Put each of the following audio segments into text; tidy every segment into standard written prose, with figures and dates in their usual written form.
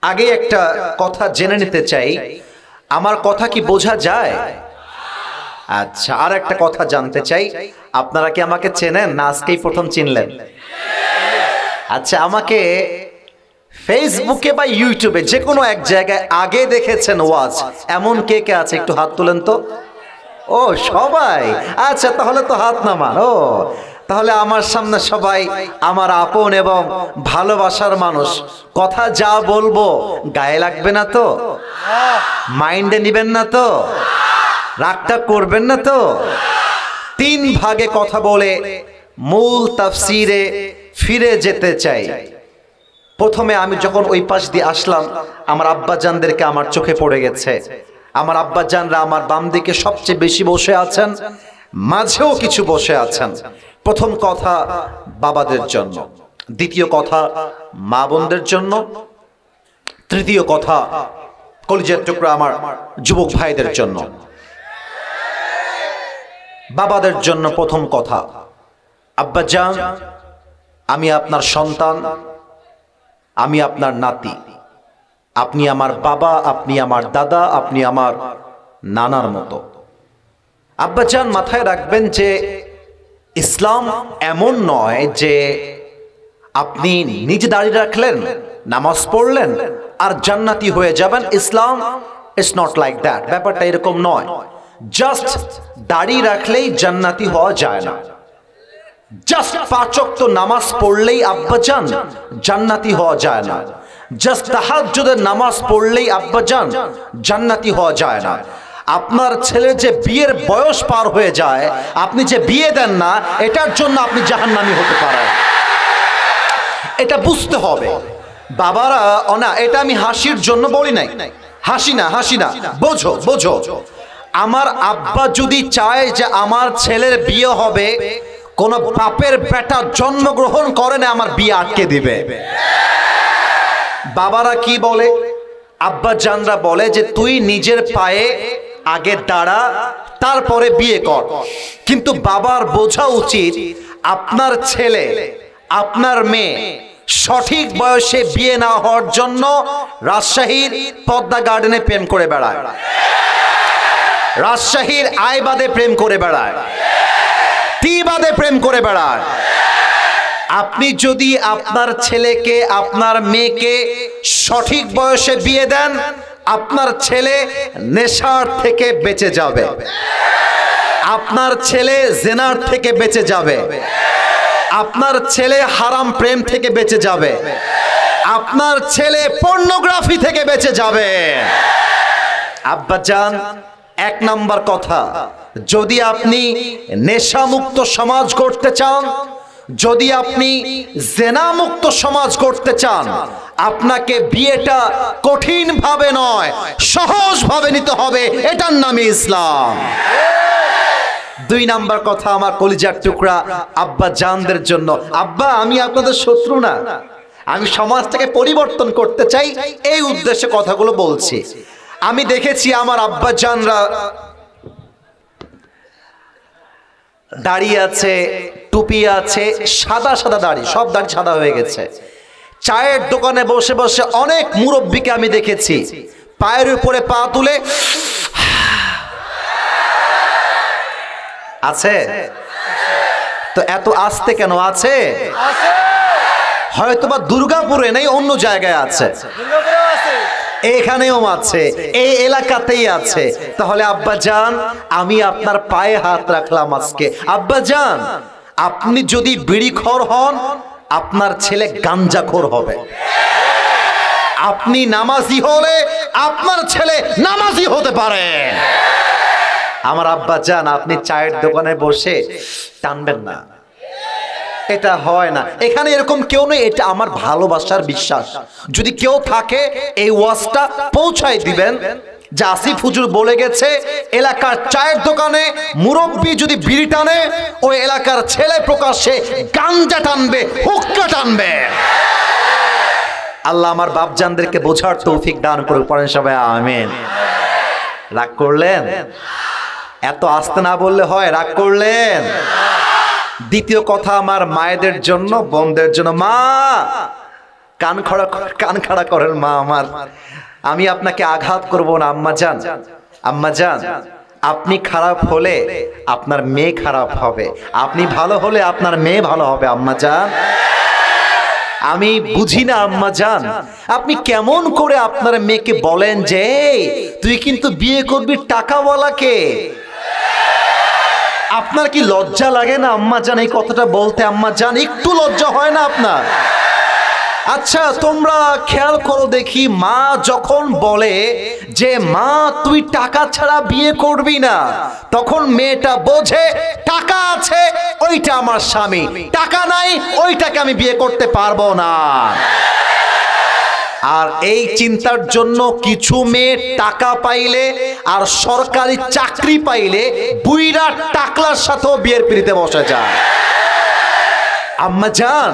আগে একটা কথা জেনে নিতে চাই, আমার কথা কি বোঝা যায়? আচ্ছা, আর একটা কথা জানতে চাই, আপনারা কি আমাকে চেনেন না আজকেই প্রথম চিনলেন? আচ্ছা, আমাকে ফেসবুকে বা ইউটিউবে যে কোনো এক জায়গায় আগে দেখেছেন ওয়াজ, এমন কে কে আছে একটু হাত তুলেন তো। ও সবাই, আচ্ছা তাহলে তো হাত নামান। ও তাহলে আমার সামনে সবাই আমার আপন এবং ভালোবাসার মানুষ, কথা যা বলবো গায়ে লাগবে না তো? মাইন্ডে নিবেন না তো? রাগটা করবেন না তো? তিন ভাগে কথা বলে মূল তাফসিরে ফিরে যেতে চাই। প্রথমে আমি যখন ওই পাশ দিয়ে আসলাম, আমার আব্বাজানদেরকে আমার চোখে পড়ে গেছে। আমার আব্বাজানরা আমার বাম দিকে সবচেয়ে বেশি বসে আছেন, মাঝেও কিছু বসে আছেন। প্রথম কথা বাবাদের জন্য, দ্বিতীয় কথা মা বোনদের জন্য, তৃতীয় কথা কলিজার টুকরা আমার যুবক ভাইদের জন্য। বাবাদের জন্য প্রথম কথা, আব্বাজান আমি আপনার সন্তান, আমি আপনার নাতি, আপনি আমার বাবা, আপনি আমার দাদা, আপনি আমার নানার মতো। আব্বাজান মাথায় রাখবেন যে ইসলাম এমন নয় যে আপনি নিজে দাঁড়িয়ে রাখলেন, নামাজ পড়লেন আর জান্নাতি হয়ে যাবেন। ইসলাম ইজ নট লাইক দ্যাট, ব্যাপারটা এরকম নয়। জাস্ট দাঁড়িয়ে রাখলেই জান্নাতি হওয়া যায় না। জাস্ট 5 ওয়াক্ত নামাজ পড়লেই আব্বাজান জান্নাতি হওয়া যায় না। জাস্ট তাহাজ্জুদের নামাজ পড়লেই আব্বাজান জান্নাতি হওয়া যায় না। আপনার ছেলের যে বিয়ের বয়স পার হয়ে যায়, আপনি যে বিয়ে দেন না, এটার জন্য আপনি জাহান্নামী হতে পারেন। এটা বুঝতে হবে বাবারা। না, এটা আমি হাসির জন্য বলি নাই, হাসি না, হাসি না, বোঝো বোঝো। আমার আব্বা যদি চায় যে আমার ছেলের বিয়ে হবে, কোন বাপের বেটা জন্মগ্রহণ করে না আমার বিয়ে আটকে দিবে। বাবারা কি বলে, আব্বা জানরা বলে যে তুই নিজের পায়ে আগে দাঁড়া, তারপরে বিয়ে কর। কিন্তু বাবার বোঝা উচিত আপনার ছেলে, আপনার মেয়ে সঠিক বয়সে বিয়ে না হওয়ার জন্য রাজশাহীর পদ্মা গার্ডেনে প্রেম করে বেড়ায়, রাজশাহীর আইবাদে প্রেম করে বেড়ায়, টিবাদে প্রেম করে বেড়ায়। আপনি যদি আপনার ছেলেকে, আপনার মেয়েকে সঠিক বয়সে বিয়ে দেন, আপনার ছেলে নেশার থেকে বেঁচে যাবে, আপনার ছেলে জিনার থেকে বেঁচে যাবে, আপনার ছেলে হারাম প্রেম থেকে বেঁচে যাবে, আপনার ছেলে পর্নোগ্রাফি থেকে বেঁচে যাবে। আব্বাজান, 1 নাম্বার কথা, যদি আপনি নেশামুক্ত সমাজ গড়তে চান, যদি আপনি জেনামুক্ত সমাজ গড়তে চান, আপনাকে বিয়েটা কঠিন ভাবে নয়, সহজ ভাবে নিতে হবে। এটার নামই ইসলাম। 2 নাম্বার কথা আমার কলিজার টুকরা আব্বা জানদের জন্য। আব্বা, আমি আপনাদের শত্রু না, আমি সমাজটাকে পরিবর্তন করতে চাই, এই উদ্দেশ্যে কথাগুলো বলছি। আমি দেখেছি আমার আব্বা জানরা দাড়ি আছে, টুপি আছে, সাদা সাদা দাড়ি, সব দাড়ি সাদা হয়ে গেছে। চায়ের দোকানে বসে বসে অনেক মুরব্বীকে আমি দেখেছি পায়ের উপরে পা তুলে আছে। তো এত আস্তে কেন আছে? হয়তোবা দুর্গাপুরে নেই, অন্য জায়গায় আছে, এখানেও আছে, এই এলাকাতেই আছে। তাহলে আব্বাজান, আমি আপনার পায়ে হাত রাখলাম আজকে। আব্বাজান, আপনি যদি বিড়িখোর হন, আপনার ছেলে গাঞ্জাখোর হবে। আপনি নামাজি হলে আপনার ছেলে নামাজি হতে পারে। আমার আব্বাজান, আপনি চায়ের দোকানে বসে টানবেন না, এটা হয় না। এখানে এরকম কেউ নেই, এটা আমার ভালোবাসার বিশ্বাস। যদি কেউ থাকে এই ওয়াজটা পৌঁছায় দিবেন যে আসিফ হুজুর বলে গেছে, এলাকার চায়ের দোকানে মুরব্বী যদি বিড়ি টানে, ওই এলাকার ছেলে প্রকাশ্যে গাঞ্জা টানবে, হুক্কা টানবে। আল্লাহ আমার বাপজানদেরকে বোঝার তৌফিক দান করুক, পড়েন সবাই আমিন। রাগ করলেন? এত আস্তে না বললে হয়, রাগ করলেন? দ্বিতীয় কথা আমার মায়েদের জন্য, বোনদের জন্য। মা, কান খাড়া করেন মা আমার, আমি আপনাকে আঘাত করব না আম্মা জান। আম্মা জান, আপনি খারাপ হলে আপনার মেয়ে খারাপ হবে, আপনি ভালো হলে আপনার মেয়ে ভালো হবে আম্মা জান। আমি বুঝি না আম্মা জান, আপনি কেমন করে আপনার মেয়েকে বলেন যে তুই কিন্তু বিয়ে করবি টাকাওয়ালাকে। আপনার কি লজ্জা লাগে না আম্মা জান এই কথাটা বলতে? আম্মা জান, একটু লজ্জা হয় না আপনার? আচ্ছা তোমরা খেয়াল করো দেখি, মা যখন বলে যে মা তুই টাকা ছাড়া বিয়ে করবি না, তখন মেয়েটা বোঝে টাকা আছে ওইটা আমার স্বামী, টাকা নাই ওইটাকে আমি বিয়ে করতে পারবো না। আর এই চিন্তার জন্য কিছু মেয়ে টাকা পাইলে আর সরকারি চাকরি পাইলে বুইরা টাকলার সাথেও বিয়ের পিড়িতে বসে যায়। আম্মা জান,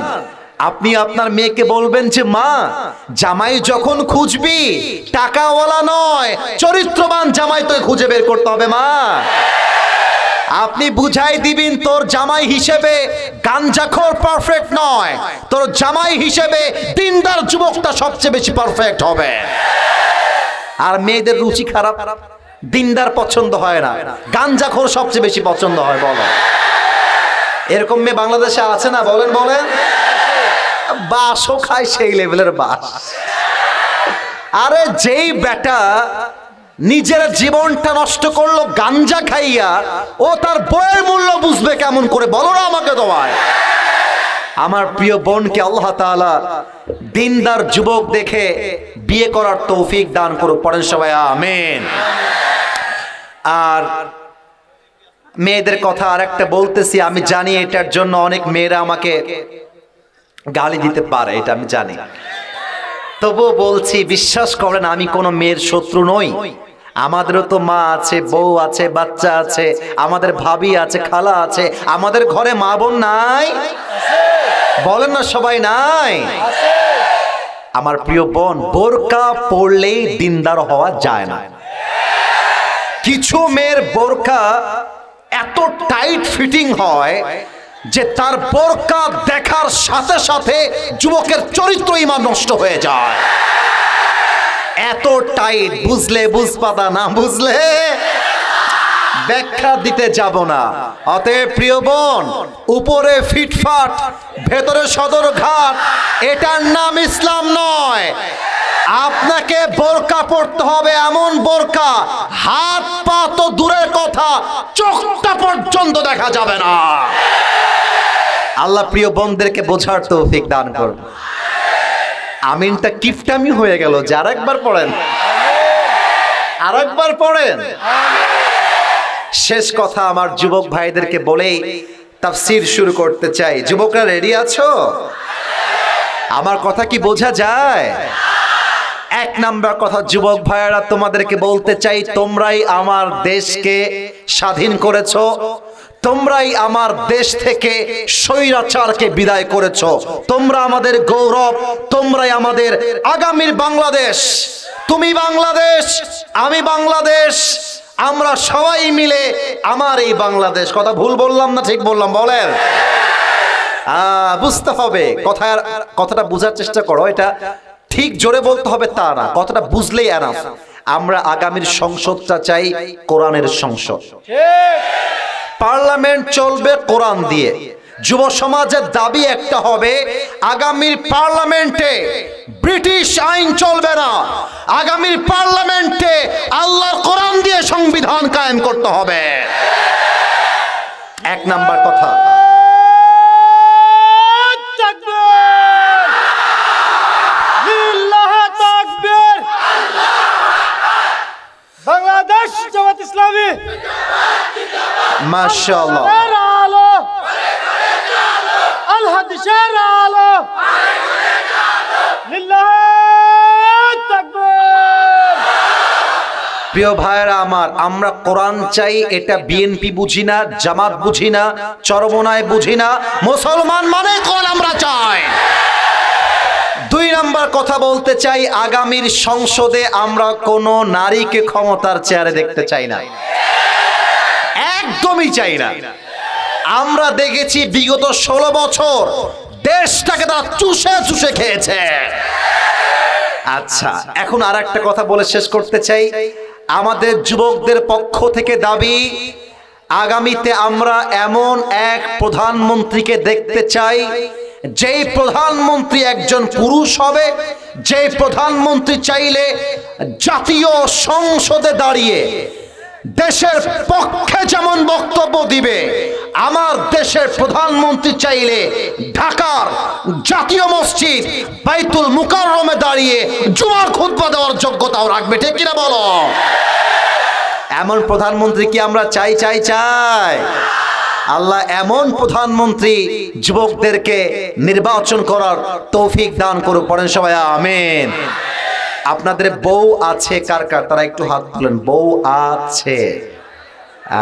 আপনি আপনার মেয়েকে বলবেন যে মা জামাই যখন খুঁজবি টাকাওয়ালা নয় চরিত্রবান জামাই তো খুঁজে বের করতে হবে মা। আপনি বুঝাই দিবেন তোর জামাই হিসেবে গাঞ্জাখোর পারফেক্ট নয়, তোর জামাই হিসেবে দিনদার যুবকটা সবচেয়ে বেশি পারফেক্ট হবে। আর মেয়েদের রুচি খারাপ, দিনদার পছন্দ হয় না, গাঞ্জাখোর সবচেয়ে বেশি পছন্দ হয়। বলো এরকম মেয়ে বাংলাদেশে আছে না? বলেন বলেন। বাসও খায় সেই লেভেলের বাস। আরে যেই বেটা নিজের জীবনটা নষ্ট করলো গাঞ্জা খাইয়া, ও তার বইয়ের মূল্য বুঝবে কেমন করে? বলো না আমাকে তোমায়। আমার প্রিয় বোনকে আল্লাহ তাআলা দিনদার যুবক দেখে বিয়ে করার তৌফিক দান করুক। পড়েন সবাই আমিন। আর মেয়েদের কথা আর একটা বলতেছি, আমি জানি এটার জন্য অনেক মেয়েরা আমাকে গালি দিতে পারে, এটা আমি জানি, তবুও বলছি বিশ্বাস করেন আমি কোনো মেয়ের শত্রু নই। আমাদেরও তো মা আছে, বউ আছে, বাচ্চা আছে, আমাদের ভাবি আছে, খালা আছে, আমাদের ঘরে মা বোন নাই? বলেন না সবাই নাই? আমার প্রিয় বোন, বোরকা পরলেই দিনদার হওয়া যায় না। কিছু মেয়ের বোরকা এত টাইট ফিটিং হয় যে তার বোরকা দেখার সাথে সাথে যুবকের চরিত্র ঈমান নষ্ট হয়ে যায়। এত টাইট, বুঝলে বুঝপাতা, না বুঝলে ব্যাখ্যা দিতে যাব না। অতএব প্রিয় বোন, উপরে ফিটফাট ভেতরে সদরঘাট, এটার নাম ইসলাম নয়। আপনাকে বোরকা পড়তে হবে, এমন বোরকা হাত পা তো দূরের কথা চোখটা পর্যন্ত দেখা যাবে না। আল্লাহ প্রিয় বোনদেরকে বোঝার তৌফিক দান করুন। আমিনটা কিফটামি হয়ে গেল যে আরেকবার পড়েন, আরেকবার পড়েন। শেষ কথা আমার যুবক ভাইদেরকে বলেই তাফসীর শুরু করতে চাই। যুবকরা রেডি আছো? আমার কথা কি বোঝা যায়? এক নাম্বার কথা যুবক ভাইয়েরা তোমাদেরকে বলতে চাই, তোমরাই আমার দেশকে স্বাধীন করেছো, তোমরাই আমার দেশ থেকে স্বৈরাচারকে বিদায় করেছো, তোমরা আমাদের গৌরব, তোমরাই আমাদের আগামীর বাংলাদেশ। তুমি বাংলাদেশ, আমি বাংলাদেশ, আমরা সবাই মিলে আমার এই বাংলাদেশ। কথা ভুল বললাম না ঠিক বললাম? বলেন। বুঝতে হবে কথাটা বুঝার চেষ্টা করো। এটা ঠিক জোরে বলতে হবে তা না, কথাটা বুঝলেই এনাফ। আমরা আগামীর সংসদটা চাই কোরআনের সংসদ। পার্লামেন্ট চলবে কোরআন দিয়ে। যুব সমাজের দাবি একটা হবে, আগামীর পার্লামেন্টে ব্রিটিশ আইন চলবে না, আগামীর পার্লামেন্টে আল্লাহর কোরআন দিয়ে সংবিধান কায়েম করতে হবে। এক নাম্বার কথা। বাংলাদেশ জামাত ইসলামী মাশাআল্লাহ, আল হাদিসের আলো, লিল্লাহ তাকবীর। প্রিয় ভাইরা আমার, আমরা কোরআন চাই, এটা বিএনপি বুঝি না, জামাত বুঝি না, চরমনায় বুঝি না, মুসলমান মানে কোন আমরা চাই। দুই নাম্বার কথা বলতে চাই, আগামীর সংসদে আমরা কোনো নারীকে ক্ষমতার চেয়ারে দেখতে চাই না, একদমই চাই না। আমরা দেখেছি বিগত 16 বছর দেশটাকে তারা চুষে চুষে খেয়েছে। আচ্ছা, এখন আর একটা কথা বলে শেষ করতে চাই। আমাদের যুবকদের পক্ষ থেকে দাবি, আগামীতে আমরা এমন এক প্রধানমন্ত্রীকে দেখতে চাই যেই প্রধানমন্ত্রী একজন পুরুষ হবে, যে প্রধানমন্ত্রী চাইলে জাতীয় সংসদে দাঁড়িয়ে দেশের পক্ষে যেমন বক্তব্য দিবে, আমার দেশের প্রধানমন্ত্রী চাইলে ঢাকার জাতীয় মসজিদ বাইতুল মুকাররমে দাঁড়িয়ে জুমার খুতবা দেওয়ার যোগ্যতাও রাখবে। ঠিক কিনা বলো? এমন প্রধানমন্ত্রী কি আমরা চাই? আল্লাহ এমন প্রধানমন্ত্রী যুবকদেরকে নির্বাচন করার তৌফিক দান করুক। পড়েন সবাই আমিন। আপনাদের বউ আছে কার কার? তারা একটু হাত তুলেন। বউ আছে?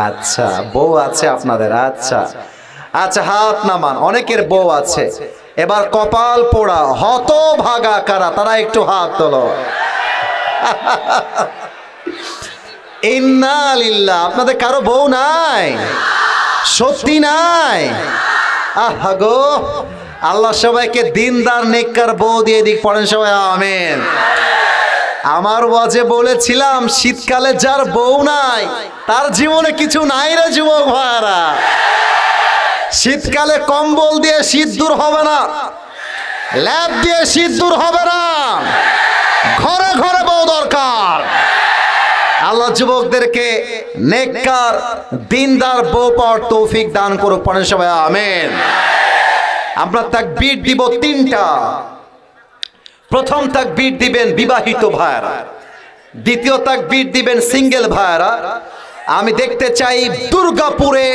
আচ্ছা, বউ আছে আপনাদের। আচ্ছা আচ্ছা, হাত নামান। অনেকের বউ আছে। এবার কপাল পোড়া হতভাগা কারা? তারা একটু হাত তোলো। ইন্না লিল্লাহ। আপনাদের কারো বউ নাই? সত্যি নাই? আহা গো, আল্লাহ সবাইকে দিনদার নেককার বউ দিয়ে দিক। পড়েন সবাই আমিন। আমার ওয়াজে বলেছিলাম, শীতকালে যার বউ নাই তার জীবনে কিছু নাই রে যুবক ভাইরা। শীতকালে কম্বল দিয়ে শীত দূর হবে না, ল্যাপ দিয়ে শীত দূর হবে না, ঘরে ঘরে বউ দরকার। আল্লাহ যুবকদেরকে নেককার দিনদার বউ পাওয়ার তৌফিক দান করুক। পড়েন সবাই আমিন। আমরা তাকবীর দিব তিনটা। প্রথম তাকবীর দিবেন বিবাহিত ভাইরা, দ্বিতীয় তাকবীর দিবেন সিঙ্গেল ভাইরা। আমি দেখতে চাই দুর্গাপুরে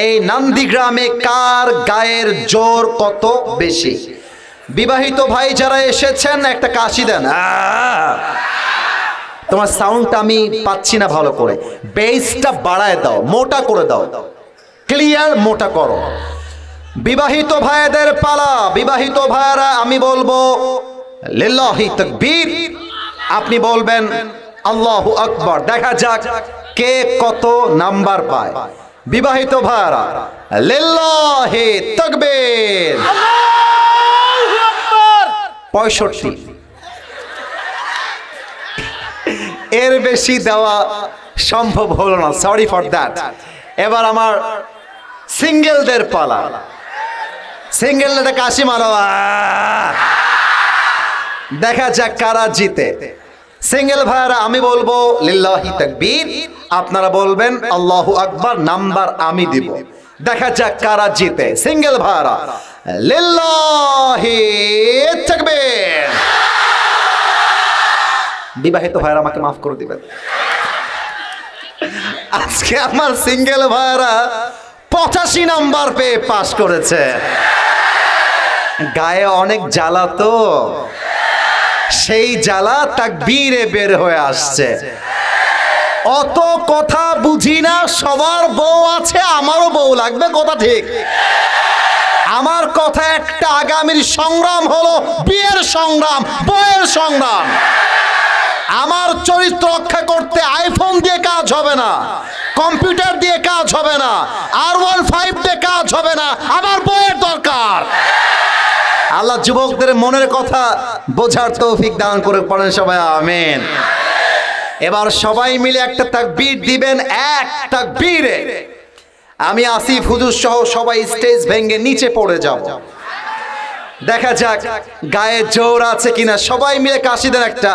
এই নন্দীগ্রামে কার গায়ের জোর কত বেশি। বিবাহিত ভাই যারা এসেছেন একটা কাশি দেন। তোমার সাউন্ডটা আমি পাচ্ছি না ভালো করে, বেসটা বাড়ায় দাও, মোটা করে দাও, ক্লিয়ার মোটা করো। বিবাহিত ভাইদের পালা। বিবাহিত ভাইরা আমি বলবো লিল্লাহি তাকবীর, আপনি বলবেন আল্লাহু আকবার। দেখা যাক কে কত নাম্বার পায়। বিবাহিত ভাইরা লিল্লাহি তাকবীর। আল্লাহু আকবার। 65। এর বেশি দেওয়া সম্ভব হলো না, সরি ফর দ্যাট। এবার আমার সিঙ্গেলদের পালা। সিঙ্গেলদের কাশি মারো। দেখা যাক কারা জিতে। সিঙ্গেল ভাইরা আমি বলবো লিল্লাহি তাকবীর, আপনারা বলবেন আল্লাহু আকবার, নাম্বার আমি দিব। দেখা যাক কারা জিতে। সিঙ্গেল ভাইরা লিল্লাহি তাকবীর। বিবাহিত ভাইরা আমাকে মাফ করে দিবেন। আজকে আমার সিঙ্গেল ভাইরা 85 নাম্বার পেয়ে পাস করেছে। গায়ে অনেক জ্বালা, তো সেই জ্বালা তাকবীরে বের হয়ে আসছে। অত কথা বুঝি না, সবার বউ আছে, আমারও বউ লাগবে, কথা ঠিক। আমার কথা একটা, আগামীর সংগ্রাম হলো বিয়ের সংগ্রাম, বউয়ের সংগ্রাম। আমার চরিত্র রক্ষা করতে আইফোন দিয়ে কাজ হবে না, কম্পিউটার দিয়ে কাজ হবে না, R15 দিয়ে কাজ হবে না, আমার বউয়ের দরকার। আল্লাহ যুবকদের মনের কথা বোঝার তৌফিক দান করে। পড়েন সবাই আমিন। এবার সবাই মিলে একটা তাকবীর দিবেন। এক তাকবীরে আমি আসিফ হুজুর সহ সবাই স্টেজ ভেঙে নিচে পড়ে যাব। দেখা যাক গায়ে জোর আছে কিনা। সবাই মিলে কাশি দেন একটা।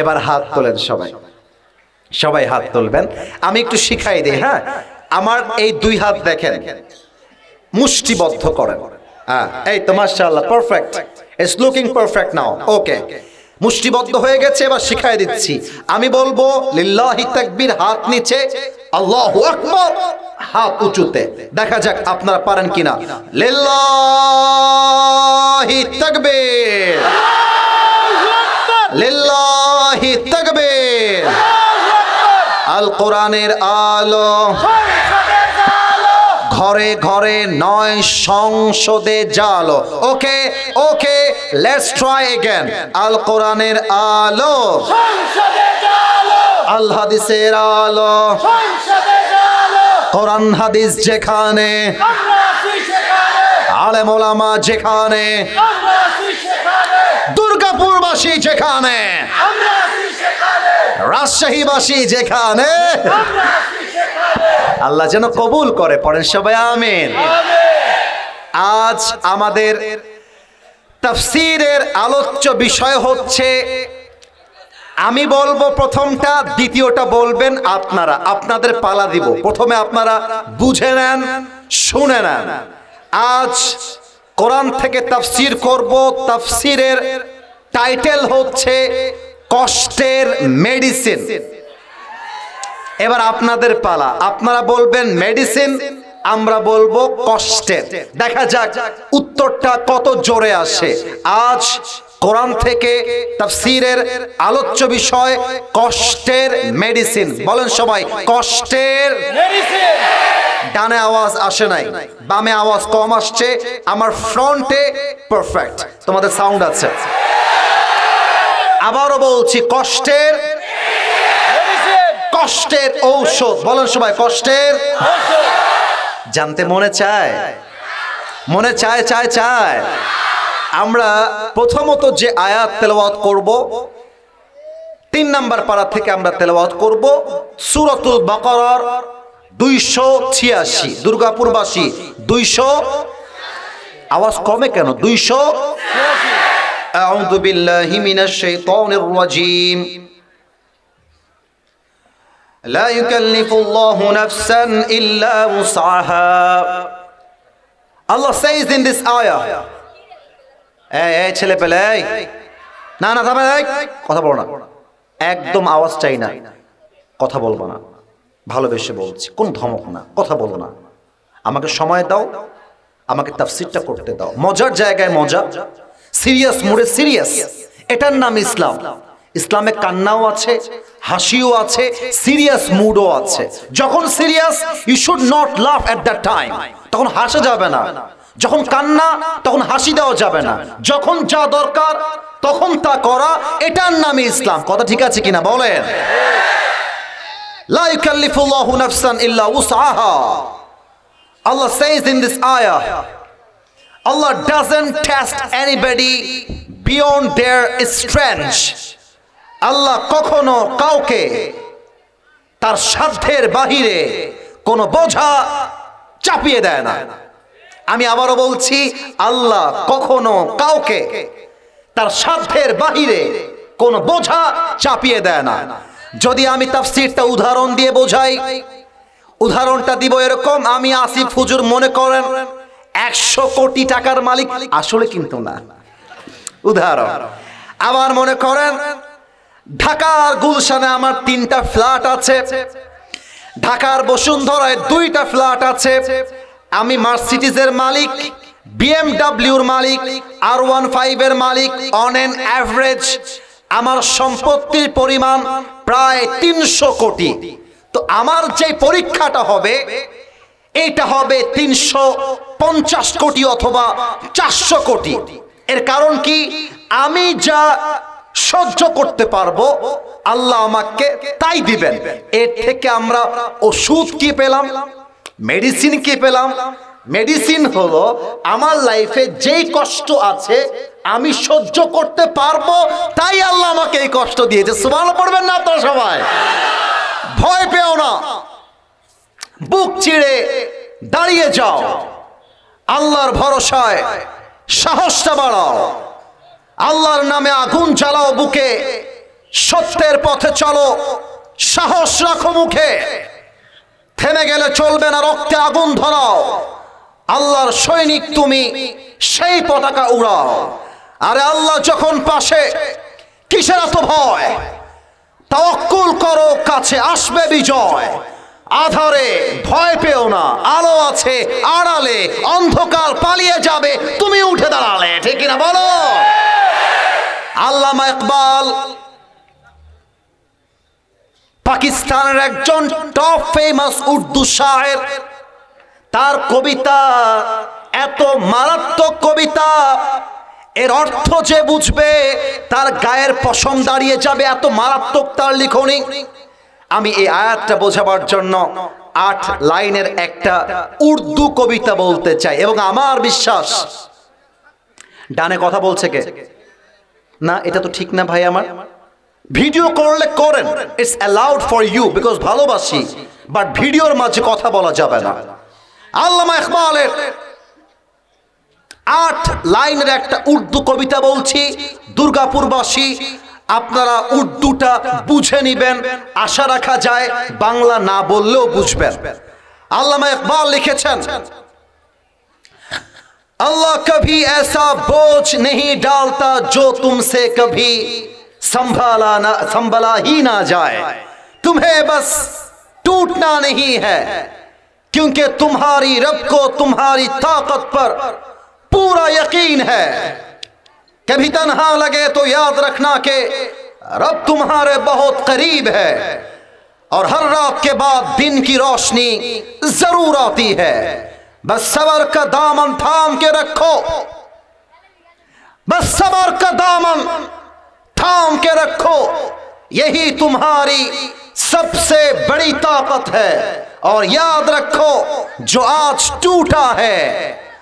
এবার হাত তোলেন সবাই, সবাই হাত তুলবেন। আমি একটু শিখাই দিই। হ্যাঁ, আমার এই দুই হাত দেখেন, মুষ্টিবদ্ধ করেন। এই তো মাশাআল্লাহ, পারফেক্ট, ইটস লুকিং পারফেক্ট নাও। ওকে, মুষ্টিবদ্ধ হয়ে গেছে। এবার শিখাই দিচ্ছি। আমি বলবো লিল্লাহি তাকবীর, হাত নিচে, আল্লাহু আকবার হাত উঁচুতে। দেখা যাক আপনারা পারেন কিনা। লিল্লাহি তাকবীর, লিল্লাহি তাকবীর। আল কোরআনের আলো ঘরে ঘরে নয়, সংসদে জালো। ওকে ওকে, লেটস ট্রাই अगेन। আল কোরআনের আলো, আল হাদিসের আলো, কোরআন হাদিস যেখানে, আলেম ওলামা যেখানে, আমরা আছি সেখানে, দুর্গাপুরবাসী যেখানে, আমরা আছি সেখানে, রাজশাহীবাসী যেখানে, আমরা আছি সেখানে। আল্লাহ যেন কবুল করে। পড়েন সবাই আমিন। আমিন। আজ আমাদের তাফসীরের আলোচ্য বিষয় হচ্ছে, আমি বলবো প্রথমটা, দ্বিতীয়টা বলবেন আপনারা, আপনাদের পালা দিব। প্রথমে আপনারা বুঝে নেন, শুনে নেন। আজ কোরআন থেকে তাফসীর করব। তাফসীরের টাইটেল হচ্ছে কষ্টের মেডিসিন। এবার আপনাদের পালা, আপনারা বলবেন মেডিসিন, আমরা বলবো কষ্টের। দেখা যাক উত্তরটা কত জোরে আসে। আজ কোরআন থেকে তাফসীরের আলোচ্য বিষয় কষ্টের মেডিসিন। বলেন সবাই, কষ্টের মেডিসিন। ডানে আওয়াজ আসে নাই, বামে আওয়াজ কম আসছে, আমার ফ্রন্টে পারফেক্ট, তোমাদের সাউন্ড আছে। আবারও বলছি, কষ্টের মেডিসিন। কষ্টের ঔষধ। বলেন সবাই, কষ্টের। ঔষধ। জানতে মনে চায়, মনে চায় চায় চায়। আমরা প্রথমত যে আয়াত তেলাওয়াত করব, 3 নম্বর পারা থেকে আমরা তেলাওয়াত করব সূরাতুল বাকারার 286। দুর্গাপুরবাসী 200, আওয়াজ কমে কেন? 200। আউযু বিল্লাহি মিনাশ শাইতানির রাজীম। لا يكلف الله نفسا إلا وسعها. Allah says in this ayah, এই ছেলে পেলে, না না থামে, কথা বলো না, একদম আওয়াজ চাই না, কথা বলবো না, ভালোবেসে বলছি, কোন ধমক না, কথা বলো না, আমাকে সময় দাও, আমাকে তাফসীরটা করতে দাও। মজার জায়গায় মজা, সিরিয়াস মুডে সিরিয়াস, এটার নাম ইসলাম। ইসলামে কান্নাও আছে, হাসিও আছে, সিরিয়াস মুডও আছে। যখন সিরিয়াস, ইউ শুড নট লাফ এট দ্যাট টাইম, তখন হাসা যাবে না। যখন কান্না, তখন হাসি দেওয়া যাবে না। যখন যা দরকার তখন তা করা, এটার নামে ইসলাম। কথা ঠিক আছে কিনা বলেন? লা ইউকাল্লিফুল্লাহু নাফসান ইল্লা উসআহা. Allah says in this ayah, Allah doesn't test anybody beyond their strength. আল্লাহ কখনো কাউকে তার সাধ্যের বাহিরে কোনো বোঝা চাপিয়ে দেয় না। আমি আবারও বলছি, আল্লাহ কখনো কাউকে তার সাধ্যের বাহিরে কোনো বোঝা চাপিয়ে দেয় না। যদি আমি তাফসীরটা উদাহরণ দিয়ে বোঝাই, উদাহরণটা দিব এরকম, আমি আসিফ হুজুর মনে করেন 100 কোটি টাকার মালিক, আসলে কিন্তু না, উদাহরণ। আবার মনে করেন ঢাকার গুলশানে আমার 3টা ফ্ল্যাট আছে, ঢাকার বসুন্ধরায় 2টা ফ্ল্যাট আছে, আমি মার্সিডিজের মালিক, বিএমডব্লিউর মালিক, R15 এর মালিক। অন এন অ্যাভারেজ আমার সম্পত্তির পরিমাণ প্রায় 300 কোটি। তো আমার যে পরীক্ষাটা হবে, এটা হবে 350 কোটি অথবা 400 কোটি। এর কারণ কি? আমি যা সহ্য করতে পারবো আল্লাহ আমাকে তাই দিবেন। এর থেকে আমরা ওষুধ কি পেলাম, মেডিসিন কি পেলাম? মেডিসিন হলো আমার লাইফে যেই কষ্ট আছে আমি সহ্য করতে পারবো, তাই আল্লাহ আমাকে এই কষ্ট দিয়েছে। সুবহানাল্লাহ পড়বেন না আপনারা সবাই? ভয় পেও না, বুক চিড়ে দাঁড়িয়ে যাও, আল্লাহর ভরসায় সাহসটা বাড়াও, আল্লাহর নামে আগুন জ্বালাও বুকে, সত্যের পথে চলো, সাহস রাখো মুখে, থেমে গেলে চলবে না, রক্তে আগুন ধরাও, আল্লাহর সৈনিক তুমি, সেই পতাকা উড়াও। আরে আল্লাহ যখন পাশে, কিসের এত ভয়? তাওয়াক্কুল করো, কাছে আসবে বিজয়। আধারে ভয় পেও না, আলো আছে আড়ালে, অন্ধকার পালিয়ে যাবে তুমি উঠে দাঁড়ালে। ঠিক কিনা বলো? আল্লামা ইকবাল পাকিস্তানের একজন টপ ফেমাস উর্দু শায়ের। তার কবিতা এত মারাত্মক কবিতা, এর অর্থ যে বুঝবে তার গায়ের পশম দাঁড়িয়ে যাবে, এত মারাত্মক তার লিখনি। আমি এই আয়াতটা বোঝাবার জন্য 8 লাইনের একটা উর্দু কবিতা বলতে চাই, এবং আমার বিশ্বাস ডানে কথা বলছে কে? না, এটা তো ঠিক না ভাই। আমার ভিডিও করলে করেন, it's allowed for you, because ভালোবাসি, বাট ভিডিওর মাঝে কথা বলা যাবে না। আল্লামা ইকবালের 8 লাইনের একটা উর্দু কবিতা বলছি, দুর্গাপুরবাসী আপনারা উর্দুটা বুঝে নিবেন, আশা রাখা যায় বাংলা না বললেও বুঝবেন। আল্লামা ইকবাল লিখেছেন, अल्लाह कभी ऐसा बोझ नहीं डालता जो तुमसे कभी संभला ही ना जाए। तुम्हें बस टूटना नहीं है, क्योंकि तुम्हारी रब को तुम्हारी ताकत पर पूरा यकीन है। कभी तन्हा लगे तो याद रखना कि रब तुम्हारे बहुत करीब है, और हर रात के बाद दिन की रोशनी जरूर आती है। बस सबर का दामन थाम के रखो, बस सबर का दामन थाम के रखो, यही तुम्हारी सबसे बड़ी ताकत है। और याद रखो, जो आज टूटा है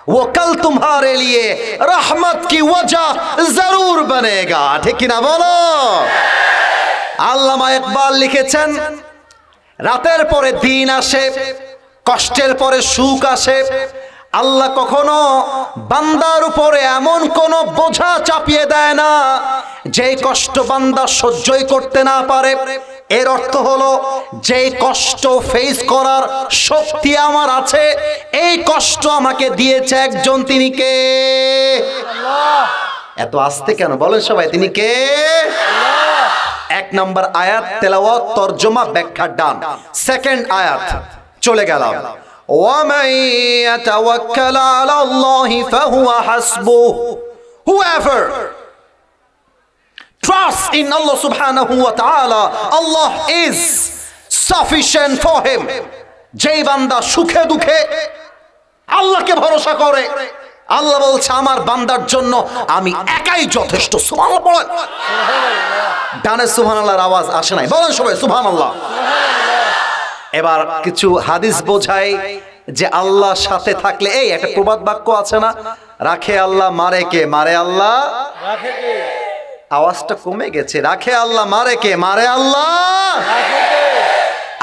वो कल तुम्हारे लिए रहमत की वजह जरूर बनेगा। ठीक ना बोलो? আল্লামা ইকবাল লিখেছেন, রাতের পরে দিন আসে, কষ্টের পরে সুখ আসে। আল্লাহ কখনো বান্দার উপরে এমন কোন বোঝা চাপিয়ে দেয় না যে কষ্ট বান্দা সহ্যই করতে না পারে। এর অর্থ হলো, যে কষ্ট ফেস করার শক্তি আমার আছে, এই কষ্ট আমাকে দিয়েছে একজন, তিনি কে? আল্লাহ। এত আস্তে কেন বলেন সবাই? তিনি কে? আল্লাহ। 1 নম্বর আয়াত তেলাওয়াত, তরজমা, ব্যাখ্যা ডান। সেকেন্ড আয়াত চলে গেলাম, وَمَن يَتَوَكَّلْ عَلَى اللَّهِ فَهُوَ حَسْبُهُ। Whoever trusts in Allah subhanahu wa ta'ala, Allah is sufficient for him। যেই বান্দা সুখে দুঃখে আল্লাহকে ভরসা করে, আল্লাহ বলছে আমার বান্দার জন্য আমি একাই যথেষ্ট। সুবহানাল্লাহ বলেন। ডানে সুবহানাল্লাহর আওয়াজ আসে নাই, বলেন সবাই সুবহানাল্লাহ। এবার কিছু হাদিস বোঝায় যে আল্লাহর সাথে থাকলে, এই একটা প্রবাদ বাক্য আছে না, রাখে আল্লাহ মারে কে? মারে আল্লাহ রাখে কে? আওয়াজটা কমে গেছে। রাখে আল্লাহ মারে কে? মারে আল্লাহ রাখে কে?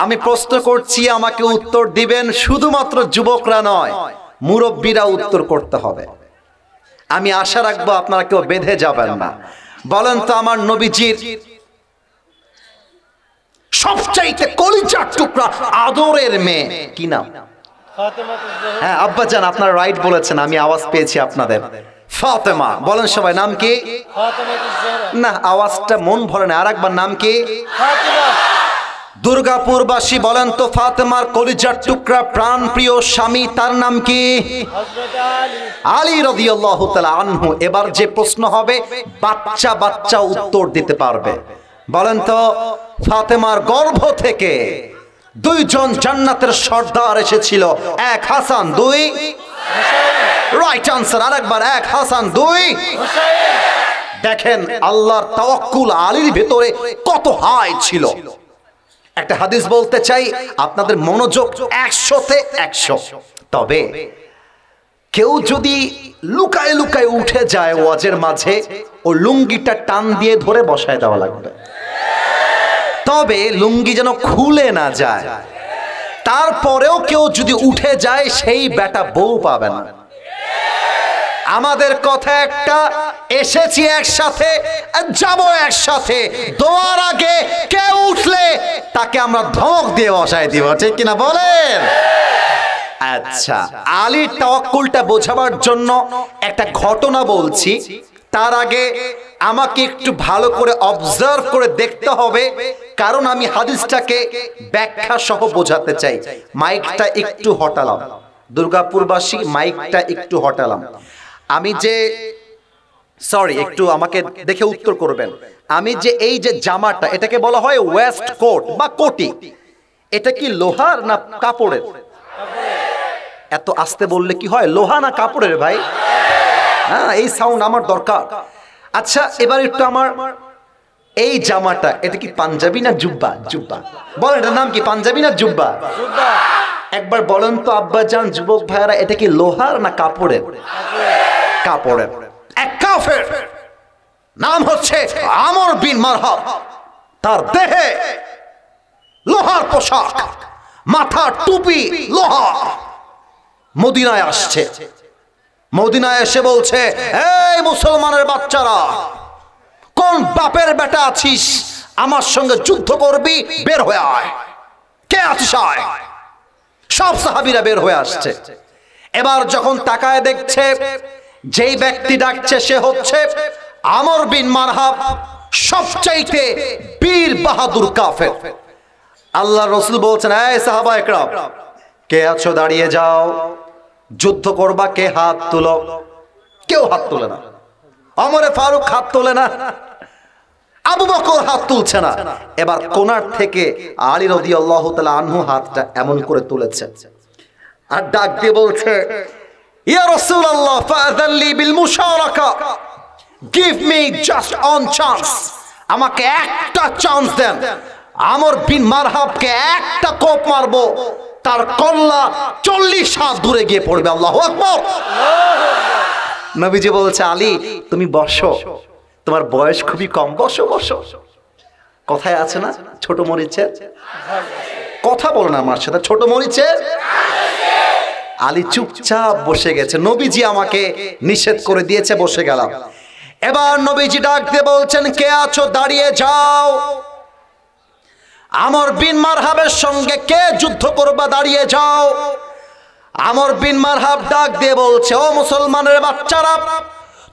আমি প্রশ্ন করছি, আমাকে উত্তর দিবেন। শুধুমাত্র যুবকরা নয়, মুরব্বীরা উত্তর করতে হবে। আমি আশা রাখবো আপনারা কেউ বেঁধে যাবেন না। বলেন তো, আমার নবীজির সবচাইতে কলিজার টুকরা আদরের মেয়ে কি নাম? হ্যাঁ আব্বাজান, আপনারা রাইট বলেছেন, আমি আওয়াজ পেয়েছি আপনাদের। ফাতেমা। বলেন সবাই, নাম কি? না, আওয়াজটা মন ভরে না, আরেকবার নাম কি? দুর্গাপুরবাসী বলেন তো, ফাতেমার কলিজার টুকরা প্রাণ প্রিয় স্বামী, তার নাম কি? আলী রাদিয়াল্লাহু তাআলা আনহু। এবার যে প্রশ্ন হবে, বাচ্চা বাচ্চা উত্তর দিতে পারবে। বলেন তো, ফাতেমার গর্ভ থেকে 2 জন জান্নাতের সর্দার এসেছিল, 1 হাসান 2 রাইট আনসার। আরেকবার, 1 হাসান 2 দেখেন আল্লাহর তাওয়াক্কুল আলীর ভেতরে কত হাই ছিল। একটা হাদিস বলতে চাই, আপনাদের মনোযোগ 100-তে 100। তবে কেউ যদি লুকায় লুকায় উঠে যায় ওয়াজের মাঝে, ও লুঙ্গিটা টান দিয়ে ধরে বসায় দেওয়া লাগবে। তবে লুঙ্গি যেন খুলে না যায়। তারপরেও কেউ যদি উঠে যায়, সেই বেটা বউ পাবে না। আমাদের কথা একটা, এসেছি একসাথে, যাব একসাথে। দোয়ার আগে কেউ উঠলে তাকে আমরা ধমক দিয়ে বসায় দিব। ঠিক কিনা বলেন? আচ্ছা, আলীর তাওয়াক্কুলটা বোঝাবার জন্য একটা ঘটনা বলছি। তার আগে আমাকে একটু ভালো করে অবজার্ভ করে দেখতে হবে, কারণ আমি হাদিসটাকে ব্যাখ্যা সহ বোঝাতে চাই। মাইকটা একটু হটালাম, দুর্গাপুরবাসী মাইকটা একটু হটালাম। আমি যে সরি, একটু আমাকে দেখে উত্তর করবেন। আমি যে এই যে জামাটা, এটাকে বলা হয় ওয়েস্ট কোট বা কোটি। এটা কি লোহার না কাপড়ের? এত আস্তে বললে কি হয়? লোহা না কাপড়ের ভাই? হ্যাঁ, এই সাউন্ড আমার দরকার। আচ্ছা, এবার একটু আমার এই জামাটা এটা কি পাঞ্জাবি না জুব্বা? জুব্বা। বলেন এটার নাম কি, পাঞ্জাবি না জুব্বা? জুব্বা। একবার বলেন তো আব্বাজান, যুবক ভাইরা, এটা কি লোহার না কাপড়ের? কাপড়ের। এক কাফের নাম হচ্ছে আমর বিন মারহাব, তার দেহে লোহার পোশাক, মাথার টুপি লোহা, মদিনায় আসছে। মদিনায় এসে বলছে, এই মুসলমানের বাচ্চারা, কোন বাপের বেটা আছিস আমার সঙ্গে যুদ্ধ করবি? বের হয়ে আয়। কে আছিস আয়। সব সাহাবীরা বের হয়ে আসছে। এবার যখন তাকায় দেখছে যেই ব্যক্তি ডাকছে সে হচ্ছে আমর বিন মারহাব, সবচাইতে বীর বাহাদুর কাফের। আল্লাহ রসুল বলছেন, এই সাহাবা একরাম, কে আছো দাঁড়িয়ে যাও, যুদ্ধ করবা, কে হাত তুলো। কেউ হাত তোলে না। ওমরে ফারুক হাত তোলে না, আবু বকর হাত তুলছে না। এবার কোনার থেকে আলী রাদিয়াল্লাহু তাআলা আনহু হাতটা এমন করে তুলেছে আর ডাক দিয়ে বলছে, ইয়া রাসূলুল্লাহ ফাআযান লি বিল মুশারাকা, give me just one chance, আমাকে একটা চান্স দেন। আমর বিন মারহাবকে একটা কোপ মারবো, তার কল্লা 40 হাত দূরে গিয়ে পড়বে। আল্লাহু আকবার। নবীজি বলছে, আলী তুমি বসো, তোমার বয়স খুবই কম, বসো বসো। কথায় আছে না, ছোট মরিচের কথা বলো না আমার সাথে, ছোট মরিচের। আলী চুপচাপ বসে গেছে। নবীজি আমাকে নিষেধ করে দিয়েছে, বসে গেলাম। এবার নবীজি ডাক দিয়ে বলছেন, কে আছো দাঁড়িয়ে যাও, আমর বিন মারহাবের সঙ্গে কে যুদ্ধ করবা, দাঁড়িয়ে যাও। আমর বিন মারহাব ডাক দিয়ে বলছে, ও মুসলমানের বাচ্চারা,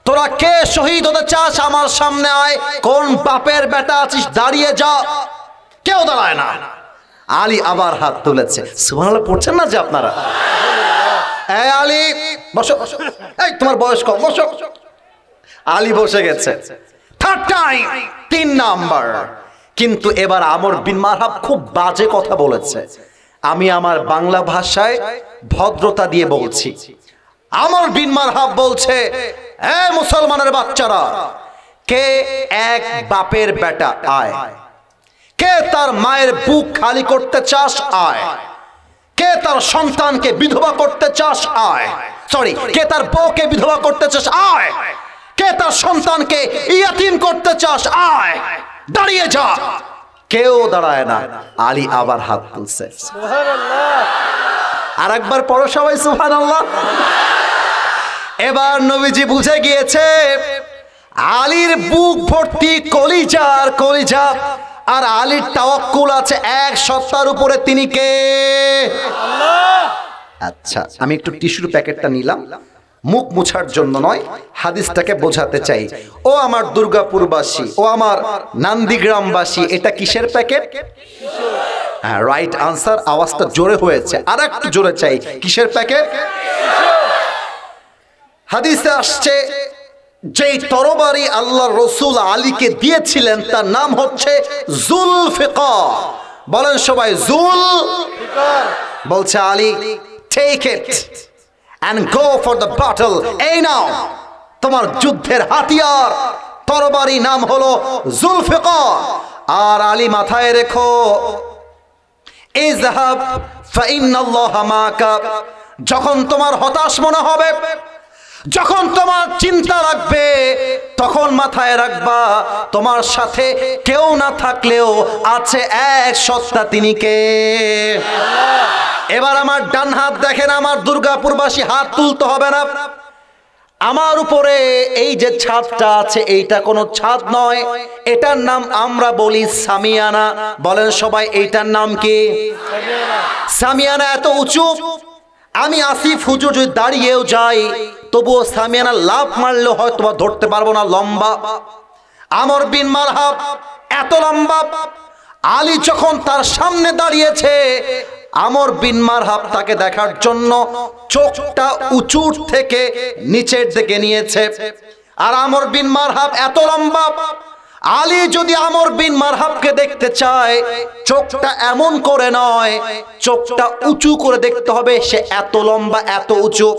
তোরা কে শহীদ হতে চাস আমার সামনে আয়, কোন বাপের বেটা আছিস দাঁড়িয়ে যা। কেউ দাঁড়ায় না। আলী আবার হাত তুলেছে। সুবহানাল্লাহ পড়ছেন না যে আপনারা? এই আলী বসো, এই তোমার বয়স কম, বসো। আলী বসে গেছে। Third time, 3 number. কিন্তু এবার আমর বিন মারহাব খুব বাজে কথা বলেছে। আমি আমার বাংলা ভাষায় ভদ্রতা দিয়ে বলছি। আমর বিন মারহাব বলছে, এ মুসলমানের বাচ্চারা, কে এক বাপের বেটা আয়, কে তার মায়ের বুক খালি করতে চাস আয়, কে তার সন্তানকে বিধবা করতে চাস আয়, সরি, কে তার বউকে বিধবা করতে চাস আয়, কে তার সন্তানকে ইয়াতিম করতে চাস আয়, দাঁড়িয়ে যা। কেউ দাঁড়ায় না। আলী আবার হাত তুলছে। সুবহানাল্লাহ। আর একবার পড়ো সবাই সুবহানাল্লাহ। এবার নবীজি বুঝে গিয়েছে আলীর বুক ভর্তি কলিজা আর কলিজা, আর আলীর তাওয়াক্কুল আছে এক সত্তার উপরে, তিনি কে? আল্লাহ। আচ্ছা, আমি একটু টিস্যুর প্যাকেটটা নিলাম, মুখ মুছার জন্য নয়, হাদিসটাকে বোঝাতে চাই। ও আমার দুর্গাপুরবাসী, ও আমার নান্দিগ্রামবাসী, এটা কিসের প্যাকেট? হ্যাঁ, রাইট আনসার। আওয়াজটা জোরে হয়েছে, আর একটু জোরে চাই। কিসের প্যাকেট? হাদিসে আসছে যেই তরবারি আল্লাহ রসুল আলীকে দিয়েছিলেন তার নাম হচ্ছে জুলফিকার। বলেন সবাই, জুলফিকার। বলছে Ali, take it and go for the battle. এই নাও তোমার যুদ্ধের হাতিয়ার, তরবারি নাম হলো জুলফিকার। আর আলী মাথায় রেখো, ইযহাব ফাইন্নাল্লাহা মাকা, যখন তোমার হতাশ মনে হবে, যখন তোমার চিন্তা রাখবে, তখন মাথায় রাখবা তোমার সাথে কেউ না থাকলেও আছে এক সত্তা, তিনি কে? এবার আমার ডান হাত দেখেন, আমার দুর্গাপুরবাসী হাত তুলতে হবে না। আমার উপরে এই যে ছাদটা আছে, এইটা কোনো ছাদ নয়, এটার নাম আমরা বলি সামিয়ানা। বলেন সবাই, এইটার নাম কি? সামিয়ানা। এত উঁচু, আমি আসিফ হুজুর যদি দাঁড়িয়েও যাই তবুও সামিয়ানা লাফ মারলে হয়তো ধরতে পারবো না, লম্বা। আমর বিন মারহাব এত লম্বা। আলী যখন তার সামনে দাঁড়িয়েছে, আমর বিন মারহাব তাকে দেখার জন্য চোখটা উঁচুর থেকে নিচের দিকে নিয়েছে। আর আমর বিন মারহাব এত লম্বা, আলী যদি আমর বিন মারহাবকে দেখতে চায় চোখটা এমন করে নয়, চোখটা উঁচু করে দেখতে হবে, সে এত লম্বা এত উঁচু।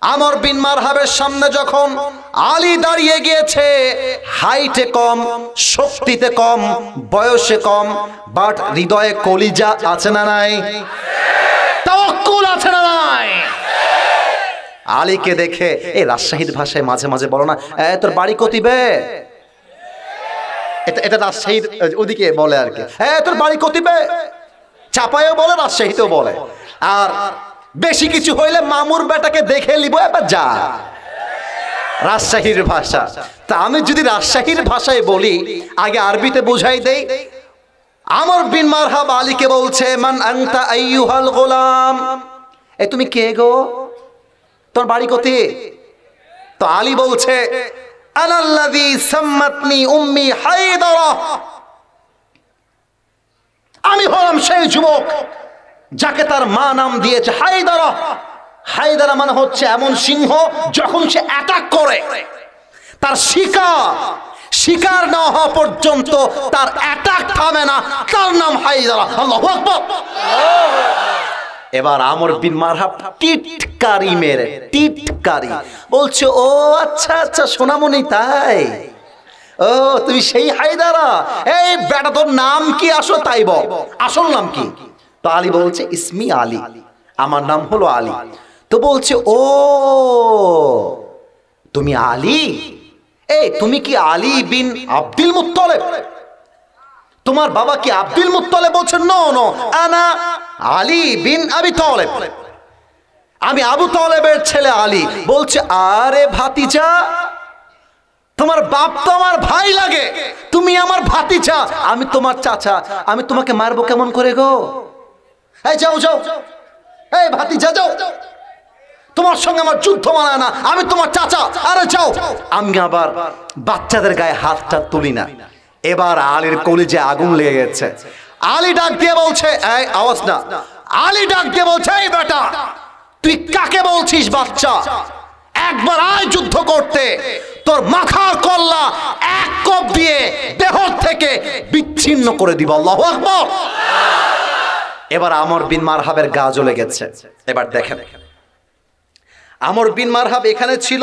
আমর বিন মারহাবের সামনে যখন আলী দাঁড়িয়ে গিয়েছে, হাইটে কম, শক্তিতে কম, বয়সে কম, বাট হৃদয়ে কলিজা আছে না নাই? তাওয়াক্কুল আছে না নাই? আলীকে দেখে এই রাজশাহীর ভাষায় মাঝে মাঝে বলো না, তোর বাড়ি কতিবে? এটা রাজশাহীর ওদিকে বলে আর কি, তোর বাড়ি কতিবে? চাপায়ও বলে, রাজশাহীতেও বলে। আর বেশি কিছু হইলে মামুর বেটাকে দেখে লিব, এবার যা। রাজশাহীর ভাষা। তা আমি যদি রাজশাহীর ভাষায় বলি, আগে আরবিতে বুঝাই দেই। আমর বিন মারহাব আলীকে বলছে, মান আনতা আইয়ুহাল গোলাম, এ তুমি কে গো, তোর বাড়ি কোথায়? তো আলী বলছে, আনাল্লাযী সাম্মাতনি উম্মি হায়দারা, আমি হলাম সেই যুবক যাকে তার মা নাম দিয়েছে হায়দারা। হায়দারা মানে হচ্ছে এমন সিংহ যখন সে অ্যাটাক করে, তার শিকার না হওয়া পর্যন্ত তার অ্যাটাক থামে না, তার নাম হায়দারা। আল্লাহু আকবার। এবার আমর বিন মারহাব টিটকারি মেরে, টিটকারি বলছে, ও আচ্ছা আচ্ছা সোনামণি, তাই ও তুমি সেই হায়দারা, এই বেটা তোর নাম কি আসো তাই বল, আসল নাম কি? তো আলী বলছে, ইসমি আলী, আমার নাম হলো আলী। তো বলছে, ও তুমি আলী, এই তুমি কি আলী বিন আব্দুল মুত্তালিব? তোমার বাবা কি আব্দুল মুত্তালিব? বলছে, নো নো, আনা আলী বিন আবি তালেব, আমি আবু তালেবের ছেলে আলী। বলছে, আরে ভাতিজা, তোমার বাপ তো আমার ভাই লাগে, তুমি আমার ভাতিজা, আমি তোমার চাচা, আমি তোমাকে মারবো কেমন করে গো? এই যাও যাও, এই ভাতিজা যাও, তোমার সঙ্গে আমার যুদ্ধ মানায় না, আমি তোমার চাচা, আরে যাও। আমি আবার বাচ্চাদের গায়ে হাতটা তুলি না। এবার আলীর কলিজে আগুন লেগে গেছে। আলী ডাক দিয়ে বলছে, এই আওয়াজ না, আলী ডাক দিয়ে বলছে, এই বেটা তুই কাকে বলছিস বাচ্চা? একবার আয় যুদ্ধ করতে, তোর মাথার কল্লা এক কোপ দিয়ে দেহ থেকে বিচ্ছিন্ন করে দিব। আল্লাহু আকবার। এবার আমর বিন মারহাবের গা জ্বলে গেছে। এবার দেখেন, আমর বিন মারহাব এখানে ছিল,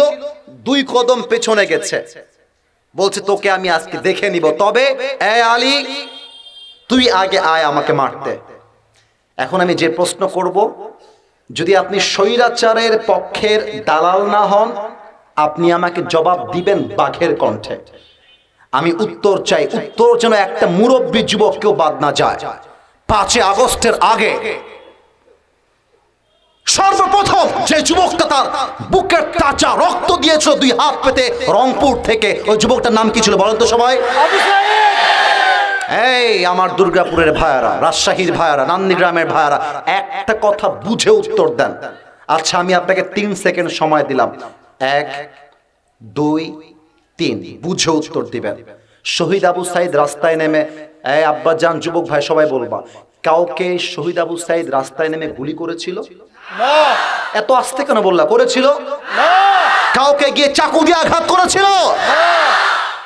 2 কদম পেছনে গেছে, বলছে, তোকে আমি আজকে দেখে নিব, তবে এ আলী তুই আগে আয় আমাকে মারতে। এখন আমি যে প্রশ্ন করব, যদি আপনি স্বৈরাচারের পক্ষের দালাল না হন, আপনি আমাকে জবাব দিবেন বাঘের কণ্ঠে। আমি উত্তর চাই, উত্তর যেন একটা মুরব্বী যুবক কেউ বাদ না যায়। 5 আগস্টের আগে সর্বপ্রথম যে যুবকটা তার বুকের তাজা রক্ত দিয়েছিল 2 হাত পেতে রংপুর থেকে, ওই যুবকটার নাম কি ছিল বলেন তো সবাই? এই আমার দুর্গাপুরের ভাইয়ারা, রাজশাহীর ভাইয়ারা, নান্দিগ্রামের ভাইয়ারা, একটা কথা বুঝে উত্তর দেন। আচ্ছা, আমি আপনাকে 3 সেকেন্ড সময় দিলাম, 1 2 3 বুঝে উত্তর দিবেন। শহীদ আবু সাইদ রাস্তায় নেমে, এই আব্বাজান যুবক ভাই সবাই বলবা, কাউকে শহীদ আবু সাইদ রাস্তায় নেমে গুলি করেছিল? না। এত আস্তে কেন বললা? করেছিল না। কাউকে গিয়ে চাকু দিয়ে আঘাত করেছিল? না।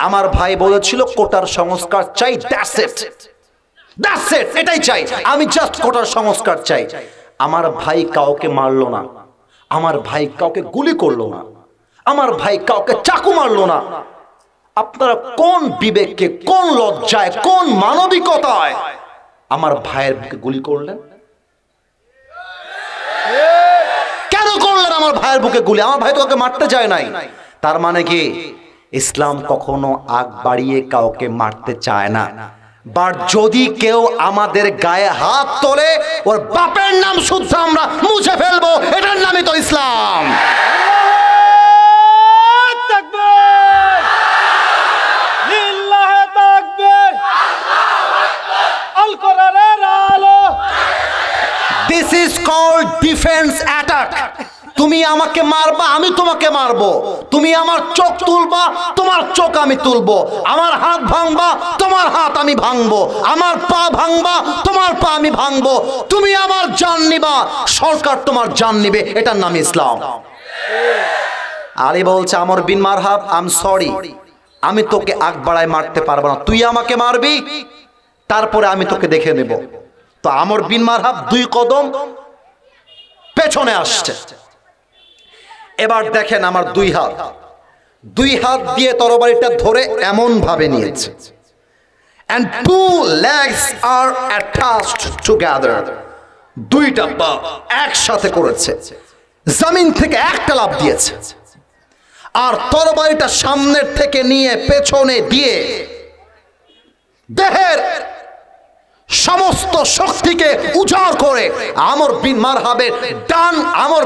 আমার ভাই বলেছিল কোটার সংস্কার চাই, দ্যাটস ইট, দ্যাটস ইট, এটাই চাই, আমি জাস্ট কোটার সংস্কার চাই। আমার ভাই কাউকে মারলো না, আমার ভাই কাউকে গুলি করলো না, আমার ভাই কাউকে চাকু মারলো না। আপনারা কোন বিবেককে, কোন লজ্জায়, কোন মানবিকতায় আমার ভাইয়ের বুকে গুলি করলেন? কেন করলেন আমার ভাইয়ের বুকে গুলি? আমার ভাই তো কাউকে মারতে যায় নাই। তার মানে কি ইসলাম কখনো আগ বাড়িয়ে কাউকে মারতে চায় না। বাট যদি কেউ আমাদের গায়ে হাত তোলে, ওর বাপের নাম শুদ্ধ আমরা মুছে ফেলবো, এটার নামই তো ইসলাম। This is called defense attack. তুমি আমাকে মারবা, আমি তোমাকে মারবো। তুমি আমার চোখ তুলবা, তোমার চোখ আমি তুলবো। আমার হাত ভাঙবা, তোমার হাত আমি ভাঙবো। আমার পা ভাঙবা, তোমার পা আমি ভাঙবো। তুমি আমার জান নিবা, সরকার তোমার জান নিবে, এটার নাম ইসলাম। আলী বলছে, আমর বিন মারহাব, আই এম সরি, আমি তোকে আগ বাড়ায় মারতে পারবো না, তুই আমাকে মারবি, তারপরে আমি তোকে দেখে নেব। তো আমর বিন মারহাব 2 কদম পেছনে আসছে। এবার দেখেন আমার দুই হাত দিয়ে তরবারিটা ধরে এমন ভাবে নিয়েছে, and two legs are attached together, দুইটা পা একসাথে করেছে, জমিন থেকে একটা লাফ দিয়েছে, আর তরবারিটা সামনের থেকে নিয়ে পেছনে দিয়ে দেহের সমস্ত শক্তিকে উজাড় করে আমর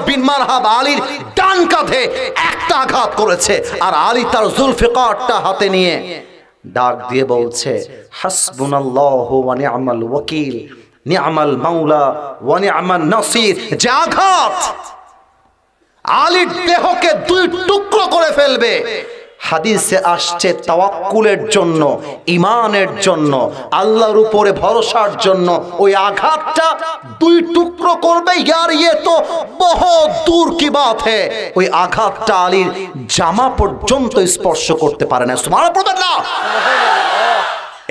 বিন মারহাব আলীর ডান কাঁধে একটা আঘাত করেছে, আর আলী তার জুলফিকারটা হাতে নিয়ে ডাক দিয়ে বলছে, হাসবুনাল্লাহু ওয়া নি'মাল ওয়াকিল, নি'মাল মাওলা ওয়া নি'মান নাসির। যে আঘাত আলীর দেহকে দুই টুকরো করে ফেলবে, হাদিসে আসছে তাওয়াক্কুলের জন্য, ঈমানের জন্য, আল্লাহর উপরে ভরসার জন্য ওই আঘাতটা দুই টুকরো করবে। यार ये तो बहुत दूर की बात है। ওই আঘাতটা আলীর জামা পর্যন্ত স্পর্শ করতে পারে না। সুবহানাল্লাহ পড়বেন না।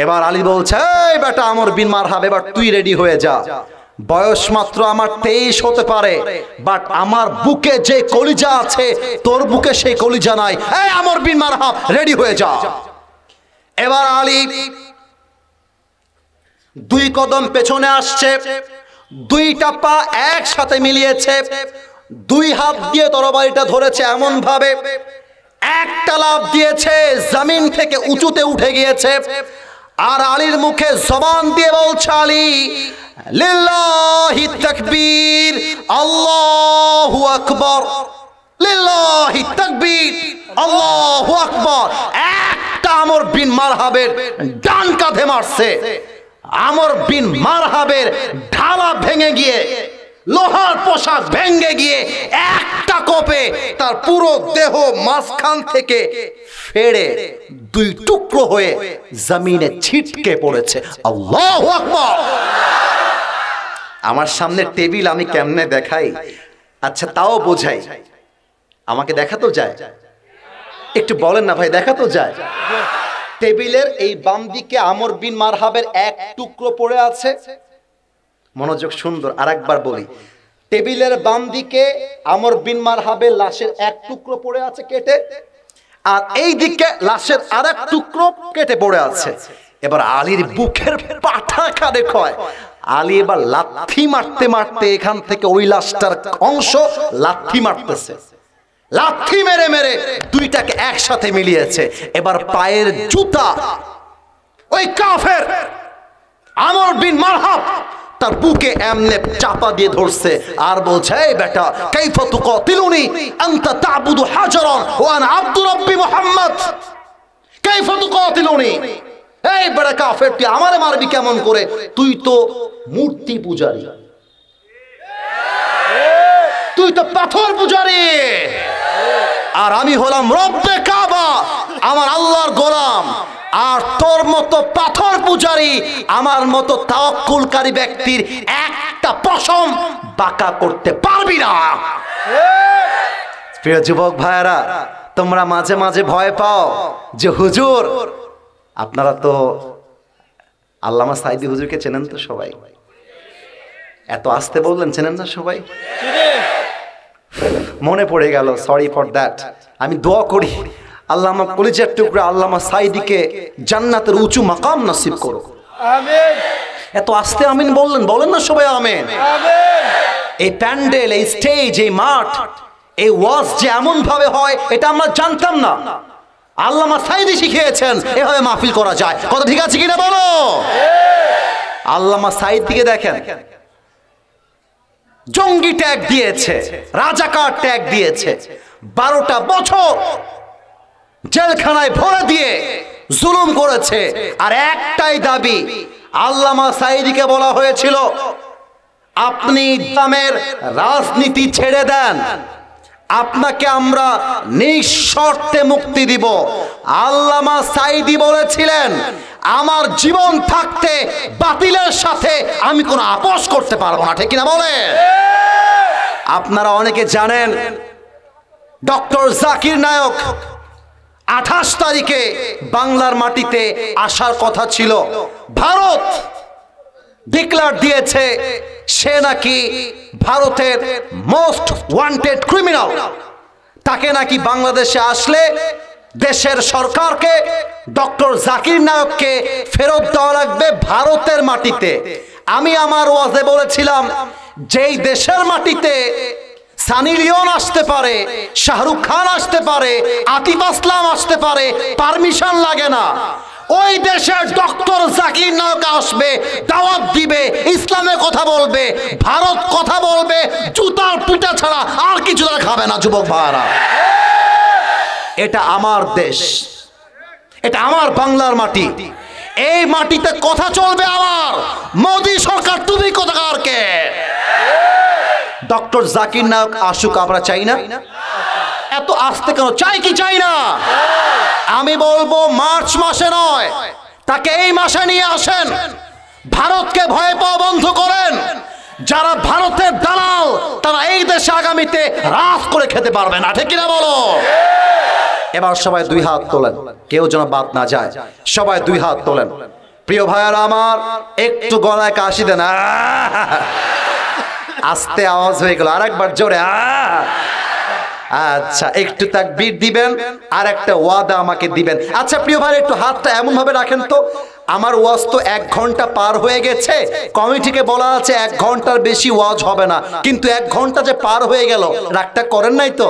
এবার আলী বলছে, এই বেটা আমর বিন মারহাব, এবার তুই রেডি হয়ে যা। বয়স মাত্র আমার 23 হতে পারে, বাট আমার বুকে যে কলিজা আছে তোর বুকে সেই কলিজা নাই। এই আমর বিন মারহাব, রেডি হয়ে যা। এবার আলী 2 কদম পেছনে আসছে, দুইটা পা একসাথে মিলিয়েছে, 2 হাত দিয়ে তরবারিটা ধরেছে এমন ভাবে, একটা লাফ দিয়েছে, জমিন থেকে উঁচুতে উঠে গিয়েছে। আর আলীর মুখে জবান দিয়ে বলছে, আলী লিল্লাহি তাকবীর, আল্লাহু আকবার, লিল্লাহি তাকবীর, আল্লাহু আকবার। একটা আমর বিন মারহাবের ডান কাঁধে মারছে, আমর বিন মারহাবের ঢালা ভেঙে গিয়ে, লোহার পোশাক ভেঙে গিয়ে একটা কোপে তার পুরো দেহ মাঝখান থেকে ফেড়ে 2 টুকরো হয়ে জমিনে ছিটকে পড়েছে। আল্লাহু আকবার। আমার সামনে টেবিল, আমি কেমনে দেখাই? আচ্ছা তাও বোঝাই, আমাকে দেখাতো যায়? একটু বলেন না ভাই, দেখাতো যায়? টেবিলের এই বাম দিকে আমর বিন মারহাবের এক টুকরো পড়ে আছে, মনোযোগ সুন্দর, আরেকবার বলি, টেবিলের বাম দিকে আমর বিন মারহাবের লাশের এক টুকরো পড়ে আছে কেটে, আর এই দিকে লাশের আরেক টুকরো কেটে পড়ে আছে। এবার আলীর বুকের পাঠা কানে কয়, আলী এবার লাথি মারতে মারতে এখান থেকে ওই লাশটার অংশ লাথি মারতেছে, লাথি মেরে মেরে দুইটাকে একসাথে মিলিয়েছে। এবার পায়ের জুতা ওই কাফের আমর বিন মারহাব তার বুকে এমনে চাপা দিয়ে ধরছে, আর বলছে, এই বেটা, কাইফা তুকাতিলুনি আনতা তা'বুদু হাজারান ওয়া আনা আব্দু রাব্বি মুহাম্মদ, কাইফা তুকাতিলুনি। এই বেটা কাফের, তুই আমারে মারবি কেমন করে? তুই তো মূর্তি পূজারী, তুই তো পাথর পূজারী, আর আমি হলাম রব্বে কাবা, আমার আল্লাহর গোলাম। আর তোর মতো পাথর পূজারী, আমার মতো তাওয়াক্কুলকারী ব্যক্তির একটা পশম বাঁকা করতে পারবি না। প্রিয় যুবক ভাইয়েরা, তোমরা মাঝে মাঝে ভয় পাও যে হুজুর, আপনারা তো আল্লামা সাঈদী হুজুরকে চেনেন তো সবাই? এত আসতে বললেন, চেনেন না সবাই? মনে পড়ে গেল, সরি ফর দ্যাট। আমি দোয়া করি আল্লামা কলিজার টুকরা আল্লামা সাঈদীকে জান্নাতের উঁচু মাকাম নসিব করো। আমিন। এত আস্তে আমিন বললেন, বলেন না সবাই আমিন। আমিন। এই প্যান্ডেল, এই স্টেজ, এই মাঠ, এই ওয়াজ যে এমন ভাবে হয় এটা আমরা জানতাম না। আল্লামা সাঈদী শিখিয়েছেন এভাবে মাহফিল করা যায়। কথা ঠিক আছে কিনা বলো? আল্লামা সাঈদীকে দেখেন, জঙ্গি ট্যাগ দিয়েছে, রাজাকার ট্যাগ দিয়েছে, 12টা বছর জেলখানায় ভরে দিয়ে জুলুম করেছে। আর একটাই দাবি, আল্লামা সাঈদীকে বলা হয়েছিল, আপনি ইসলামের রাজনীতি ছেড়ে দেন, আপনাকে আমরা নিঃশর্তে মুক্তি দিব। আল্লামা সাঈদী বলেছিলেন, আমার জীবন থাকতে বাতিলের সাথে আমি কোনো আপোষ করতে পারবো না। ঠিক কিনা বলে? আপনারা অনেকে জানেন, ডক্টর জাকির নায়ক 28 তারিখে বাংলার মাটিতে আসার কথা ছিল। ভারত ডিক্লেয়ার দিয়েছে সে নাকি ভারতের মোস্ট ওয়ান্টেড ক্রিমিনাল। তাকে নাকি বাংলাদেশে আসলে দেশের সরকারকে ডক্টর জাকির নায়ককে ফেরত দেওয়া লাগবে ভারতের মাটিতে। আমি আমার ওয়াজে বলেছিলাম, যেই দেশের মাটিতে সানি লিওন আসতে পারে, শাহরুখ খান আসতে পারে, আতিফ আসলাম আসতে পারে, পারমিশন লাগে না, ওই দেশের ডক্টর জাকির নায়ক আসবে, দাওয়াত দিবে, ইসলামে কথা বলবে, ভারত কথা বলবে, জুতার পিটা ছাড়া আর কিছু তারা খাবে না। যুবক ভাইরা, এটা আমার দেশ, এটা আমার বাংলার মাটি, এই মাটিতে কথা চলবে আমার। মোদি সরকার তুমি কোথাকার কে? ডক্টর জাকির নায়ক আসুক, আমরা চাই না? এত আসতে কেন? চাই কি চাই না? আমি বলবো মার্চ মাসে নয়, তাকে এই মাসে নিয়ে আসেন। ভারতকে ভয় পাওয়া বন্ধ করেন। যারা ভারতের দালাল তারা এই দেশে আগামীতে রাজ করে খেতে পারবে না, ঠিক কিনা বলো? এবার সবাই দুই হাত তোলেন, কেউ যেন বাদ না যায়। সবাই দুই হাত তোলেন। প্রিয় ভাইয়ারা আমার, একটু গলায় কাশি দেন। আস্তে আওয়াজ হয়ে গেল, আরেকবার জোরে। আচ্ছা, একটু তাকবীর দিবেন, আর একটা ওয়াদা আমাকে দিবেন। আচ্ছা প্রিয় ভাই, একটু হাতটা এমন ভাবে রাখেন তো। আমার ওয়াজ তো 1 ঘন্টা পার হয়ে গেছে, কমিটিকে বলা আছে 1 ঘন্টার বেশি ওয়াজ হবে না, কিন্তু 1 ঘন্টা যে পার হয়ে গেল, রাগটা করেন নাই তো?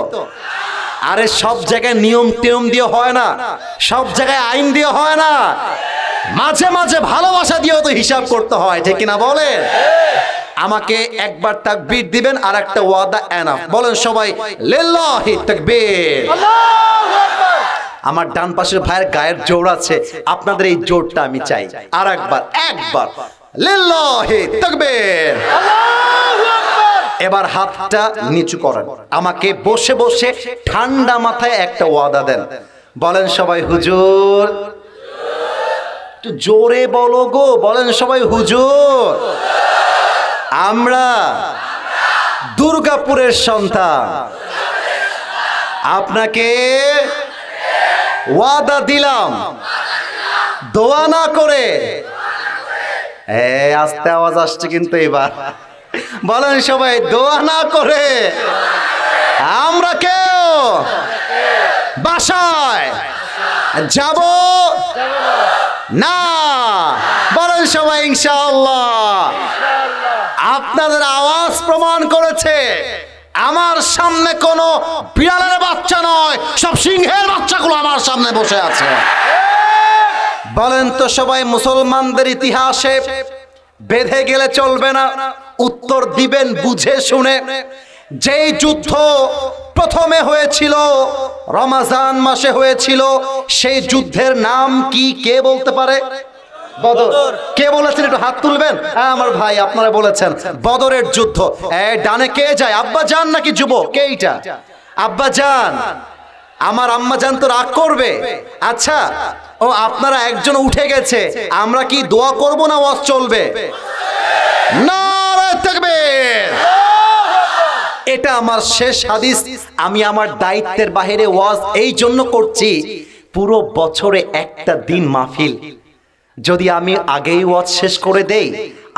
আরে সব জায়গায় নিয়ম টিয়ম দিয়ে হয় না, সব জায়গায় আইন দিয়ে হয় না, মাঝে মাঝে ভালোবাসা দিয়েও তো হিসাব করতে হয়, ঠিক কিনা বলেন? আমাকে একবার তাকবীর দিবেন, আর একটা ওয়াদা এনাফ। বলেন সবাই, লিল্লাহি তাকবীর। আল্লাহু আকবার। আমার ডান পাশের ভাইয়ের গায়ের জোর আছে, আপনাদের এই জোরটা আমি চাই। আর একবার লিল্লাহি তাকবীর। আল্লাহু আকবার। এবার হাতটা নিচু করেন, আমাকে বসে বসে ঠান্ডা মাথায় একটা ওয়াদা দেন। বলেন সবাই, হুজুর। একটু জোরে বলো গো, বলেন সবাই, হুজুর। আমরা দুর্গাপুরের সন্তান, আপনাকে ওয়াদা দিলাম, দোয়া না করে। আস্তে আওয়াজ আসছে কিন্তু এবার। বলেন সবাই, দোয়া না করে আমরা কেউ বাসায় যাব না। বলেন সবাই, ইনশাআল্লাহ। আপনাদের আওয়াজ প্রমাণ করেছে আমার সামনে কোনো বিড়ালের বাচ্চা নয়, সব সিংহের বাচ্চাগুলো আমার সামনে বসে আছে। বলেন তো সবাই, মুসলমানদের ইতিহাসে বেঁধে গেলে চলবে না, উত্তর দিবেন বুঝে শুনে। যেই যুদ্ধ প্রথমে হয়েছিল রমজান মাসে হয়েছিল, সেই যুদ্ধের নাম কি কে বলতে পারে? বদর। কে বলেছেন? একটু হাত তুলবেন। আমার ভাই আপনারা বলেছেন বদরের যুদ্ধ। ডানে কে যায়? আব্বা জান নাকি যুবক? কে এইটা? আব্বা জান। আমার আম্মা জান তো রাগ করবে। আচ্ছা, ও আপনারা একজন উঠে গেছে, আমরা কি দোয়া করব না ওয়াজ চলবে? নারে তাকবীর। এটা আমার শেষ হাদিস। আমি আমার দায়িত্বের বাইরে ওয়াজ এই জন্য করছি, পুরো বছরে একটা দিন মাহফিল যদি আমি আগেই ওয়াজ শেষ করে দেই,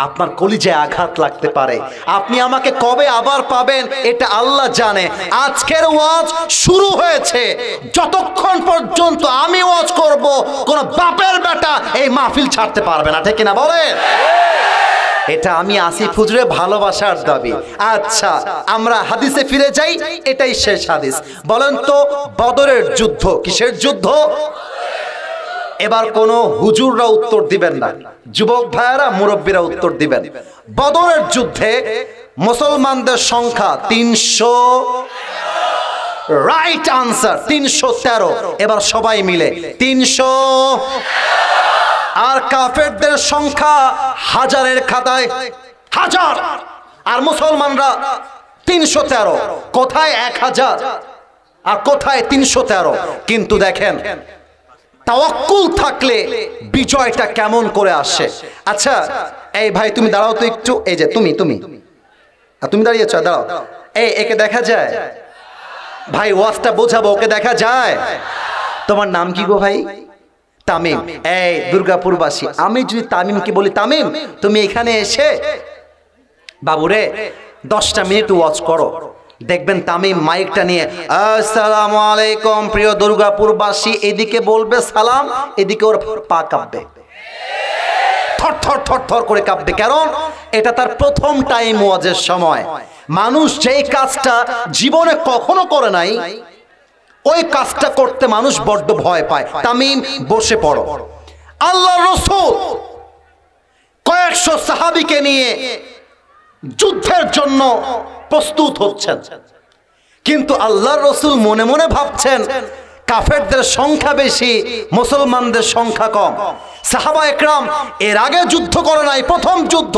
আপনার কলিজায় আঘাত লাগতে পারে। আপনি আমাকে কবে আবার পাবেন এটা আল্লাহ জানে। আজকের ওয়াজ শুরু হয়েছে, যতক্ষণ পর্যন্ত আমি ওয়াজ করব কোন বাপের বেটা এই মাহফিল ছাড়তে পারবে না, ঠিক না বলেন? এটা আমি আসিফ হুজুরের ভালোবাসার দাবি। আচ্ছা, আমরা হাদিসে ফিরে যাই, এটাই শেষ হাদিস। বলেন তো, বদরের যুদ্ধ কিসের যুদ্ধ? এবার কোন হুজুররা উত্তর দিবেন না, যুবক ভাইয়েরা মুরব্বীরা উত্তর দিবেন। বদরের যুদ্ধে মুসলমানদের সংখ্যা 300। Right answer 313। এবার সবাই মিলে 300। আর কাফেরদের সংখ্যা হাজারের খাতায় 1000, আর মুসলমানরা 313। কোথায় 1000 আর কোথায় 313? কিন্তু দেখেন, তাওয়াক্কুল থাকলে বিজয়টা কেমন করে আসে। আচ্ছা এই ভাই তুমি দাঁড়াও তো একটু। এই যে তুমি দাঁড়িয়েছ, দাঁড়াও। একে দেখা যায়? ভাই ওয়াজটা বোঝাবো, ওকে দেখা যায়? তোমার নাম কি গো ভাই? তামিম। এই দুর্গাপুরবাসী, আমি যদি তামিমকে বলি, তামিম তুমি এখানে এসে বাবুরে 10টা মিনিট ওয়াজ করো, দেখবেন তামিম মাইকটা নিয়ে আসসালামু আলাইকুম প্রিয় দুর্গাপুরবাসী, এদিকে বলবে সালাম, এদিকে ওর পা কাঁপবে, থর থর থর থর করে কাঁপবে। কারণ এটা তার প্রথম টাইম ওয়াজের সময়। মানুষ যেই কাজটা জীবনে কখনো করে নাই, ওই কাজটা করতে মানুষ বড্ড ভয় পায়। তামিম বসে পড়ো। আল্লাহ রাসূল কয়েকশো সাহাবীকে নিয়ে যুদ্ধের জন্য প্রস্তুত হচ্ছেন, কিন্তু আল্লাহর রাসূল মনে মনে ভাবছেন কাফেরদের সংখ্যা বেশি, মুসলমানদের সংখ্যা কম। সাহাবা একরাম এর আগে যুদ্ধ করে নাই, প্রথম যুদ্ধ,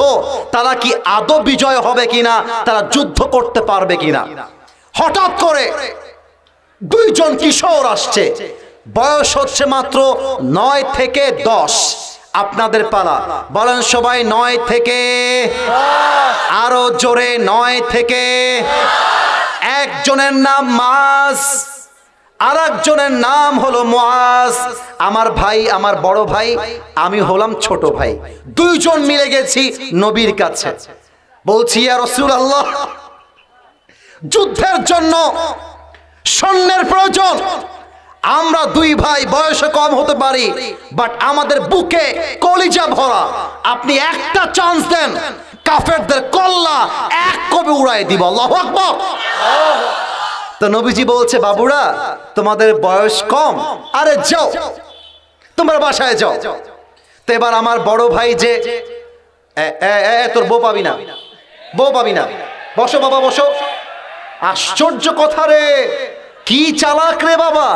তারা কি আদৌ বিজয় হবে কিনা, তারা যুদ্ধ করতে পারবে কিনা। হঠাৎ করে দুইজন কিশোর আসছে, বয়স হচ্ছে মাত্র 9 থেকে 10। আপনাদের পালা, বলেন সবাই 9 থেকে, আরো জোরে 9 থেকে। একজনের নাম মাস, আর একজনের নাম হলো মুআজ। আমার ভাই, আমার বড় ভাই, আমি হলাম ছোট ভাই। দুইজন মিলে গেছি নবীর কাছে, বলছি ইয়া রাসূলুল্লাহ, যুদ্ধের জন্য সৈন্যের প্রয়োজন। আমরা দুই ভাই বয়সে কম হতে পারি, বাট আমাদের বুকে কলিজা ভরা। আপনি একটা চান্স দেন, কাফেরদের কল্লা এক কবে উড়াই দিব। আল্লাহু আকবার। তো নবীজি বলছে, বাবুরা তোমাদের বয়স কম, আরে যাও তোমরা বাসায় যাও। তো এবার আমার বড় ভাই যে তোর বউ পাবি না, বউ পাবি না, বসো বাবা বসো। আশ্চর্য কথা রে, কি চালাক রে বাবা,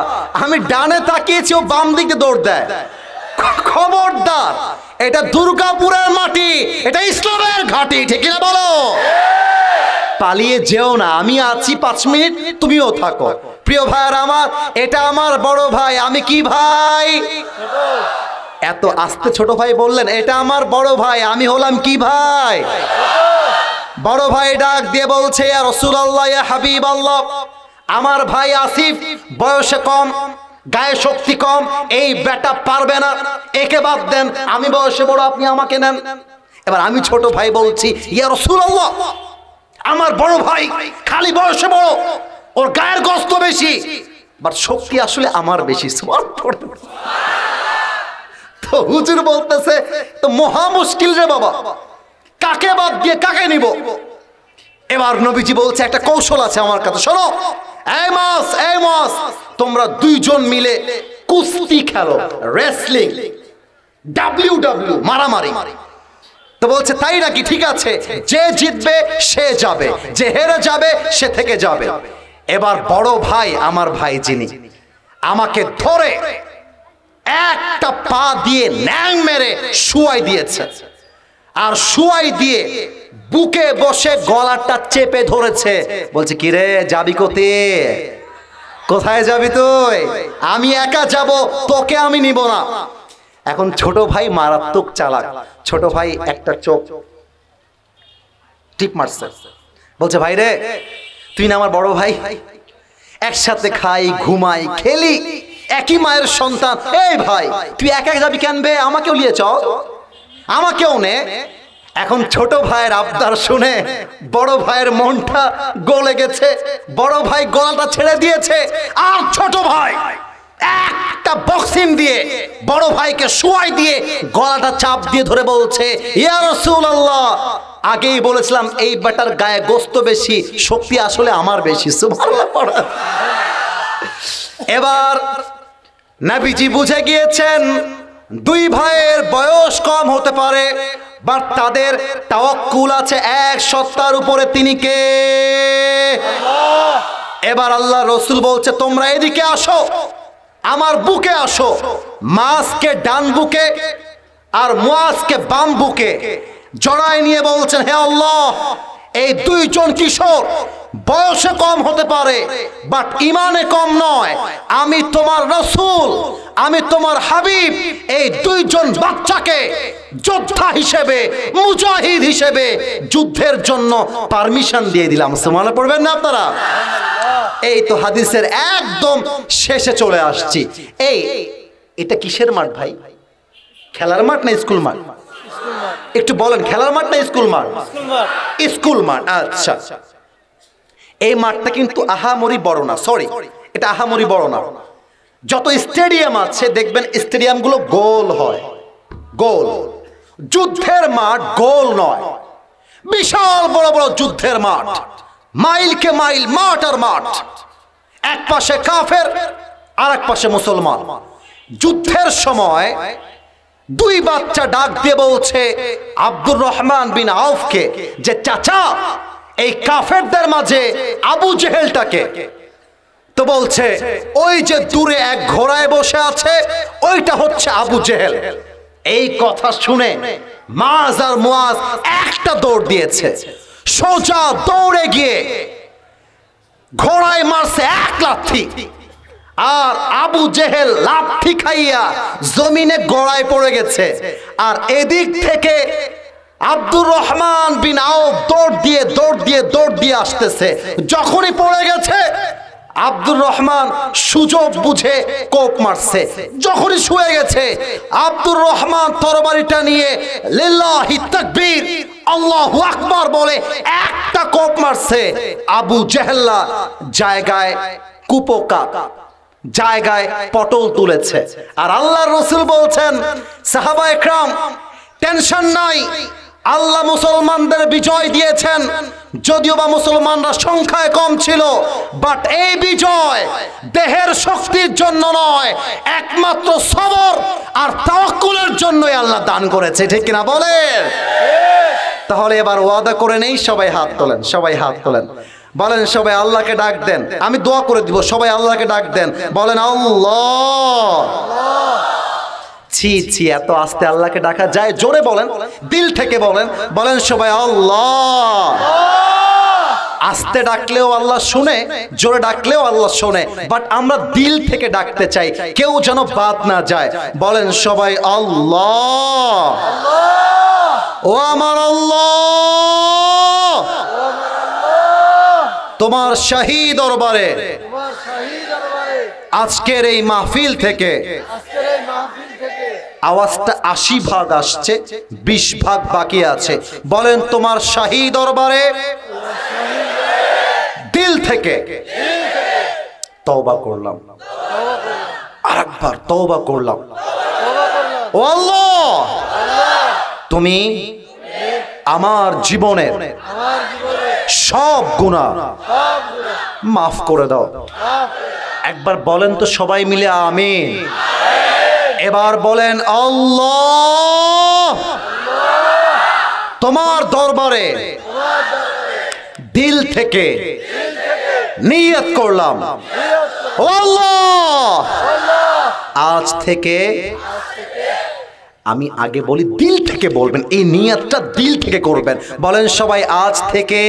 আমি ডানে তাকিয়েছি, ও বাম দিকে দৌড় দেয়। খবরদার, এটা দুর্গাপুরের মাটি, এটা ইসলামের ঘাঁটি, ঠিক না বলো? পালিয়ে যেও না, আমি আছি 5 মিনিট, তুমিও থাকো। প্রিয় ভাইয়ার আমার, এটা আমার বড় ভাই, আমি কি ভাই? এত আস্তে ছোট ভাই বললেন, এটা আমার বড় ভাই, আমি হলাম কি ভাই? বড় ভাই ডাক দিয়ে বলছে, ইয়া রাসূলুল্লাহ, ইয়া হাবিবাল্লাহ, আমার ভাই আসিফ বয়সে কম, গায়ে শক্তি কম, এই বেটা পারবে না, একে বাদ দেন, আমি বয়সে বড়, আপনি আমাকে নেন। এবার আমি ছোট ভাই বলছি, ইয়া রাসূলুল্লাহ, আমার বড় ভাই খালি বয়সে বড়, ওর গায়ের গোশত বেশি, বাট শক্তি আসলে আমার বেশি। তো হুজুর বলতেছে, তো মহা মুশকিল রে বাবা, কাকে বাদ দিয়ে কাকে নিব? এবার নবীজি বলছে, একটা কৌশল আছে আমার কাছে, শোনো। এই মাস, তোমরা দুইজন মিলে কুস্তি খেলো, রেসলিং, ডাব্লিউডাব্লিউ, মারামারি। তো বলছে, তাই নাকি? ঠিক আছে, যে জিতবে সে যাবে, যে হেরে যাবে সে থেকে যাবে। এবার বড় ভাই, আমার ভাই যিনি, আমাকে ধরে একটা পা দিয়ে ন্যাং মেরে শুয়াই দিয়েছে, আর শুয়াই দিয়ে বুকে বসে গলাটা চেপে ধরেছে। বলছে, কি রে, যাবি কোথায় যাবি তুই? আমি একা যাব, তোকে আমি নিব না। এখন ছোট ভাই মারাত্মক চালাক, ছোট ভাই একটা চোখ টিপ মারছে, বলছে, ভাই রে, তুই না আমার বড় ভাই, একসাথে খাই, ঘুমাই, খেলি, একই মায়ের সন্তান। এই ভাই, তুই একা যাবি কেন বে? আমাকেও নিয়ে চল, আমাকেও নে। এখন ছোট ভাইয়ের আবদার শুনে বড় ভাইয়ের মনটা গলে গেছে, বড় ভাই গলাটা ছেড়ে দিয়েছে, আর ছোট ভাই একটা বক্সিং দিয়ে বড় ভাইকে শুয়াই দিয়ে গলাটা চাপ দিয়ে ধরে বলছে, ইয়া রাসূলুল্লাহ, আগেই বলেছিলাম এই বেটার গায়ে গোশত বেশি, শক্তি আসলে আমার বেশি। সুবহানাল্লাহ। এবার নবীজি বুঝে গিয়েছেন দুই ভাইয়ের বয়স কম হতে পারে, বাট তাদের তাওয়াক্কুল আছে এক সত্তার উপরে, তিনি কে? এবার আল্লাহ রাসূল বলছে, তোমরা এদিকে আসো, আমার বুকে আসো। মাসকে ডান বুকে আর মুআজকে বাম বুকে জড়ায় নিয়ে বলছেন, হে আল্লাহ, এই দুইজন কিশোর বয়সে কম হতে পারে, বাট ইমানে কম নয়। আমি তোমার রাসূল, আমি তোমার হাবিব, এই দুইজন বাচ্চাকে যোদ্ধা হিসেবে, মুজাহিদ হিসেবে যুদ্ধের জন্য পারমিশন দিয়ে দিলাম। সুবহানাল্লাহ পড়বেন না আপনারা? এই তো হাদিসের একদম শেষে চলে আসছি। এটা কিসের মাঠ ভাই? খেলার মাঠ না স্কুল মাঠ? একটু বলেন, খেলার মাঠ না স্কুল মাঠ? স্কুল মাঠ। আচ্ছা, এই মাঠটা কিন্তু আহামরি বড় না, সরি, এটা আহামরি বড় না। যত স্টেডিয়াম আছে দেখবেন স্টেডিয়ামগুলো গোল হয়, গোল। যুদ্ধের মাঠ গোল নয়, বিশাল বড় বড় যুদ্ধের মাঠ, মাইলকে মাইল মাঠ আর মাঠ, এক পাশে কাফের আর এক পাশে মুসলমান। যুদ্ধের সময় দুই বাচ্চা ডাক দিয়ে বলছে আব্দুর রহমান বিন আউফকে যে চাচা এই কাফেরদের মাঝে আবু জেহেলটাকে। তো বলছে ওই যে দূরে এক ঘোড়ায় বসে আছে ওইটা হচ্ছে আবু জেহেল। এই কথা শুনে মাজ আর মুয়াজ একটা দৌড় দিয়েছে, সোজা দৌড়ে গিয়ে ঘোড়ায় মারছে এক লাথি, আর আবু জেহেল লাথি খাইয়া জমিনে গড়ায় পড়ে গেছে। আর এদিক থেকে আব্দুর রহমান বিন আউফ দৌড় দিয়ে আসতেছে। যখনই পড়ে গেছে আব্দুর রহমান সুযোগ বুঝে কোপ মারছে। যখনই শুয়ে গেছে আব্দুর রহমান তরবারিটা নিয়ে লিল্লাহি তাকবীর আল্লাহু আকবার বলে একটা কোপ মারছে। আবু জেহেল্লা জায়গায় কুপোকা, জায়গায় পটল তুলেছে। আর আল্লাহর রাসূল বলছেন সাহাবা একরাম টেনশন নাই, আল্লাহ মুসলমানদের বিজয় দিয়েছেন। যদিও বা মুসলমানরা সংখ্যায় কম ছিল, বাট এই বিজয় দেহের শক্তির জন্য নয়, একমাত্র সবর আর তাওয়াক্কুলের জন্যই আল্লাহ দান করেছে, ঠিক কিনা বলেন? তাহলে এবার ওয়াদা করে নেই, সবাই হাত তোলেন, সবাই হাত তোলেন, বলেন সবাই আল্লাহকে ডাক দেন, আমি দোয়া করে দিব, সবাই আল্লাহকে ডাক দেন, বলেন আল্লাহ। ছি ছি, এত আস্তে আল্লাহকে ডাকা যায়? জোরে বলেন, দিল থেকে বলেন, বলেন সবাই আল্লাহ। আস্তে ডাকলেও আল্লাহ শুনে, জোরে ডাকলেও আল্লাহ শুনে, বাট আমরা দিল থেকে ডাকতে চাই, কেউ যেন বাদ না যায়। বলেন সবাই আল্লাহ। ও আমার আল্লাহ, তোমার শাহী দরবারে আজকের এই মাহফিল থেকে আওয়াজটা 80 ভাগ আসছে, 20 ভাগ বাকি আছে। বলেন তোমার শাহী দরবারে দিল থেকে তওবা করলাম, আরেকবার তওবা করলাম। ও আল্লাহ, তুমি আমার জীবনের সব গুনাহ মাফ করে দাও। একবার বলেন তো সবাই মিলে আমিন। এবার বলেন আল্লাহ, তোমার দরবারে দিল থেকে নিয়ত করলাম, ও আল্লাহ আজ থেকে, আমি আগে বলি দিল থেকে বলবেন, এই নিয়তটা দিল থেকে করবেন। বলেন সবাই আজ থেকে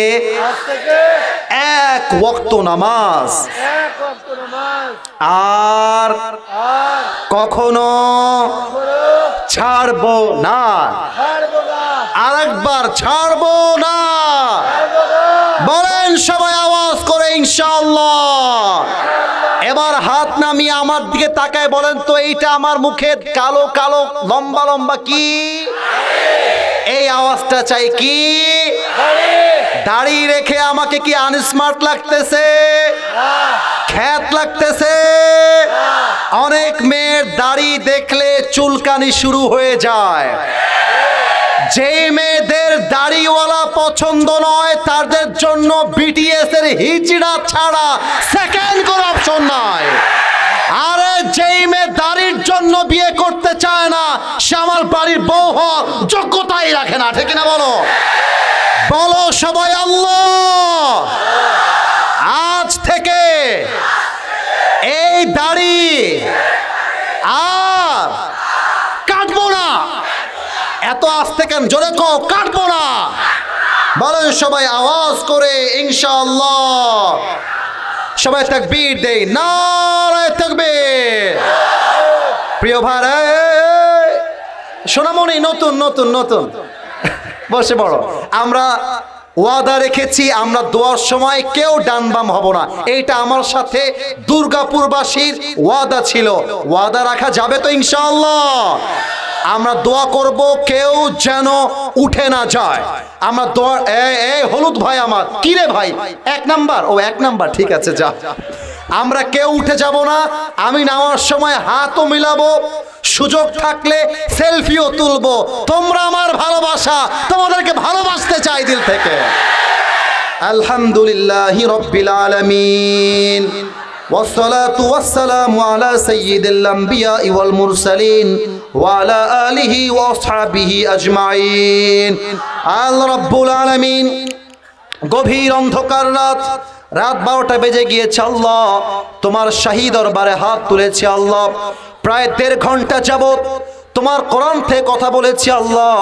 এক ওয়াক্ত নামাজ আর কখনো ছাড়বো না, আরেকবার ছাড়বো না। বলেন সবাই আওয়াজ করে ইনশাআল্লাহ। এবার হাত নামিয়ে আমার দিকে তাকায় বলেন তো এইটা আমার মুখে কালো কালো লম্বা লম্বা কি? এই আওয়াজটা চাই কি? দাড়ি রেখে আমাকে কি আনস্মার্ট লাগতেছে? খ্যাত লাগতেছে? অনেক মেয়ের দাড়ি দেখলে চুলকানি শুরু হয়ে যায়। যে মেয়েদের দাড়িওয়ালা পছন্দ নয় তাদের জন্য বিটিএস এর হিজড়া ছাড়া সেকেন্ড কোনো অপশন নাই। আরে যেই মেয়ে দাড়ির জন্য বিয়ে করতে চায় না সে আমার বাড়ির বউ হওয়ার যোগ্যতাই রাখে না, ঠিক না? বলো বলো সবাই আল্লাহ। আজ থেকে এই দাড়ি আর কাটবো না। এত আস্তে কেন? জোরে কও, কাটবো না। বলেন সবাই আওয়াজ করে ইনশাআল্লাহ। সবাই তাকবীর দেই, নারে তাকবীর। প্রিয় ভাই সোনামণি, নতুন নতুন নতুন বসে বড়, আমরা ওয়াদা রেখেছি আমরা দোয়ার সময় কেউ ডান বাম হব না। এইটা আমার সাথে দুর্গাপুরবাসীর ওয়াদা ছিল। ওয়াদা রাখা যাবে তো ইনশাআল্লাহ? আমরা দোয়া করব কেউ যেন উঠে না যায়। আমরা দোয়া এই হলুদ ভাই আমার, কি রে ভাই, 1 নাম্বার, ও 1 নাম্বার, ঠিক আছে যা। আমরা কেউ উঠে যাব না। আমি নামার সময় হাতও মিলাবো, সুযোগ থাকলে সেলফিও তুলবো। তোমরা আমার ভালোবাসা, তোমাদেরকে ভালোবাসতে চাই দিল থেকে। আলহামদুলিল্লাহি রাব্বিল আলামিন والصلاة والسلام على سيد الأنبياء والمرسلين وعلى آله وأصحابه أجمعين رب العالمين গভীর অন্ধকার রাত 12টা বেজে গিয়েছে আল্লাহ, তোমার শাহী দরবারে হাত তুলেছি আল্লাহ। প্রায় 1.5 ঘন্টা যাবত তোমার কোরআন থেকে কথা বলেছি আল্লাহ,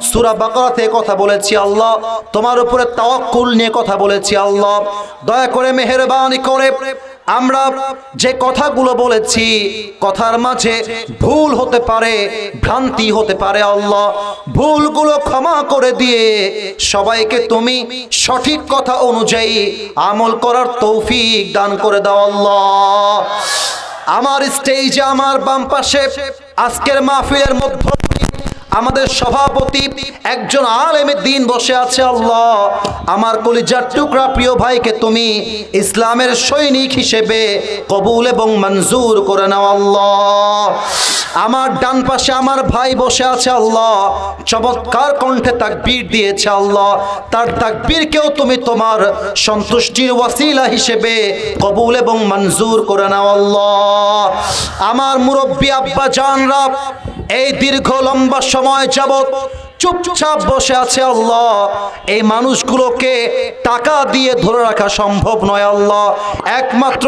সূরা বাকারা থেকে কথা বলেছি আল্লাহ, তোমার উপরে তাওয়াক্কুল নিয়ে কথা বলেছি আল্লাহ। দয়া করে মেহেরবানি করে আমরা যে কথাগুলো বলেছি, কথার মাঝে ভুল হতে পারে, ভ্রান্তি হতে পারে আল্লাহ, ভুলগুলো ক্ষমা করে দিয়ে সবাইকে তুমি সঠিক কথা অনুযায়ী আমল করার তৌফিক দান করে দাও আল্লাহ। আমার স্টেজে আমার বাম পাশে আজকের মাহফিলের মধ্যে আমাদের সভাপতি একজন আলেমে দ্বীন বসে আছে আল্লাহ। আমার কলিজার টুকরা প্রিয় ভাইকে তুমি ইসলামের সৈনিক হিসেবে কবুল এবং মঞ্জুর করে নাও আল্লাহ। আমার ডান পাশে আমার ভাই বসে আছে আল্লাহ, চমৎকার কণ্ঠে তাকবীর দিয়েছে আল্লাহ, তার তাকবীরকেও তুমি তোমার সন্তুষ্টির ওয়াসিলা হিসেবে কবুল এবং মঞ্জুর করে নাও আল্লাহ। আমার মুরব্বী আব্বা জানরা এই দীর্ঘ লম্বা সময় যাবত চুপচাপ বসে আছে আল্লাহ। এই মানুষগুলোকে টাকা দিয়ে ধরে রাখা সম্ভব নয় আল্লাহ, একমাত্র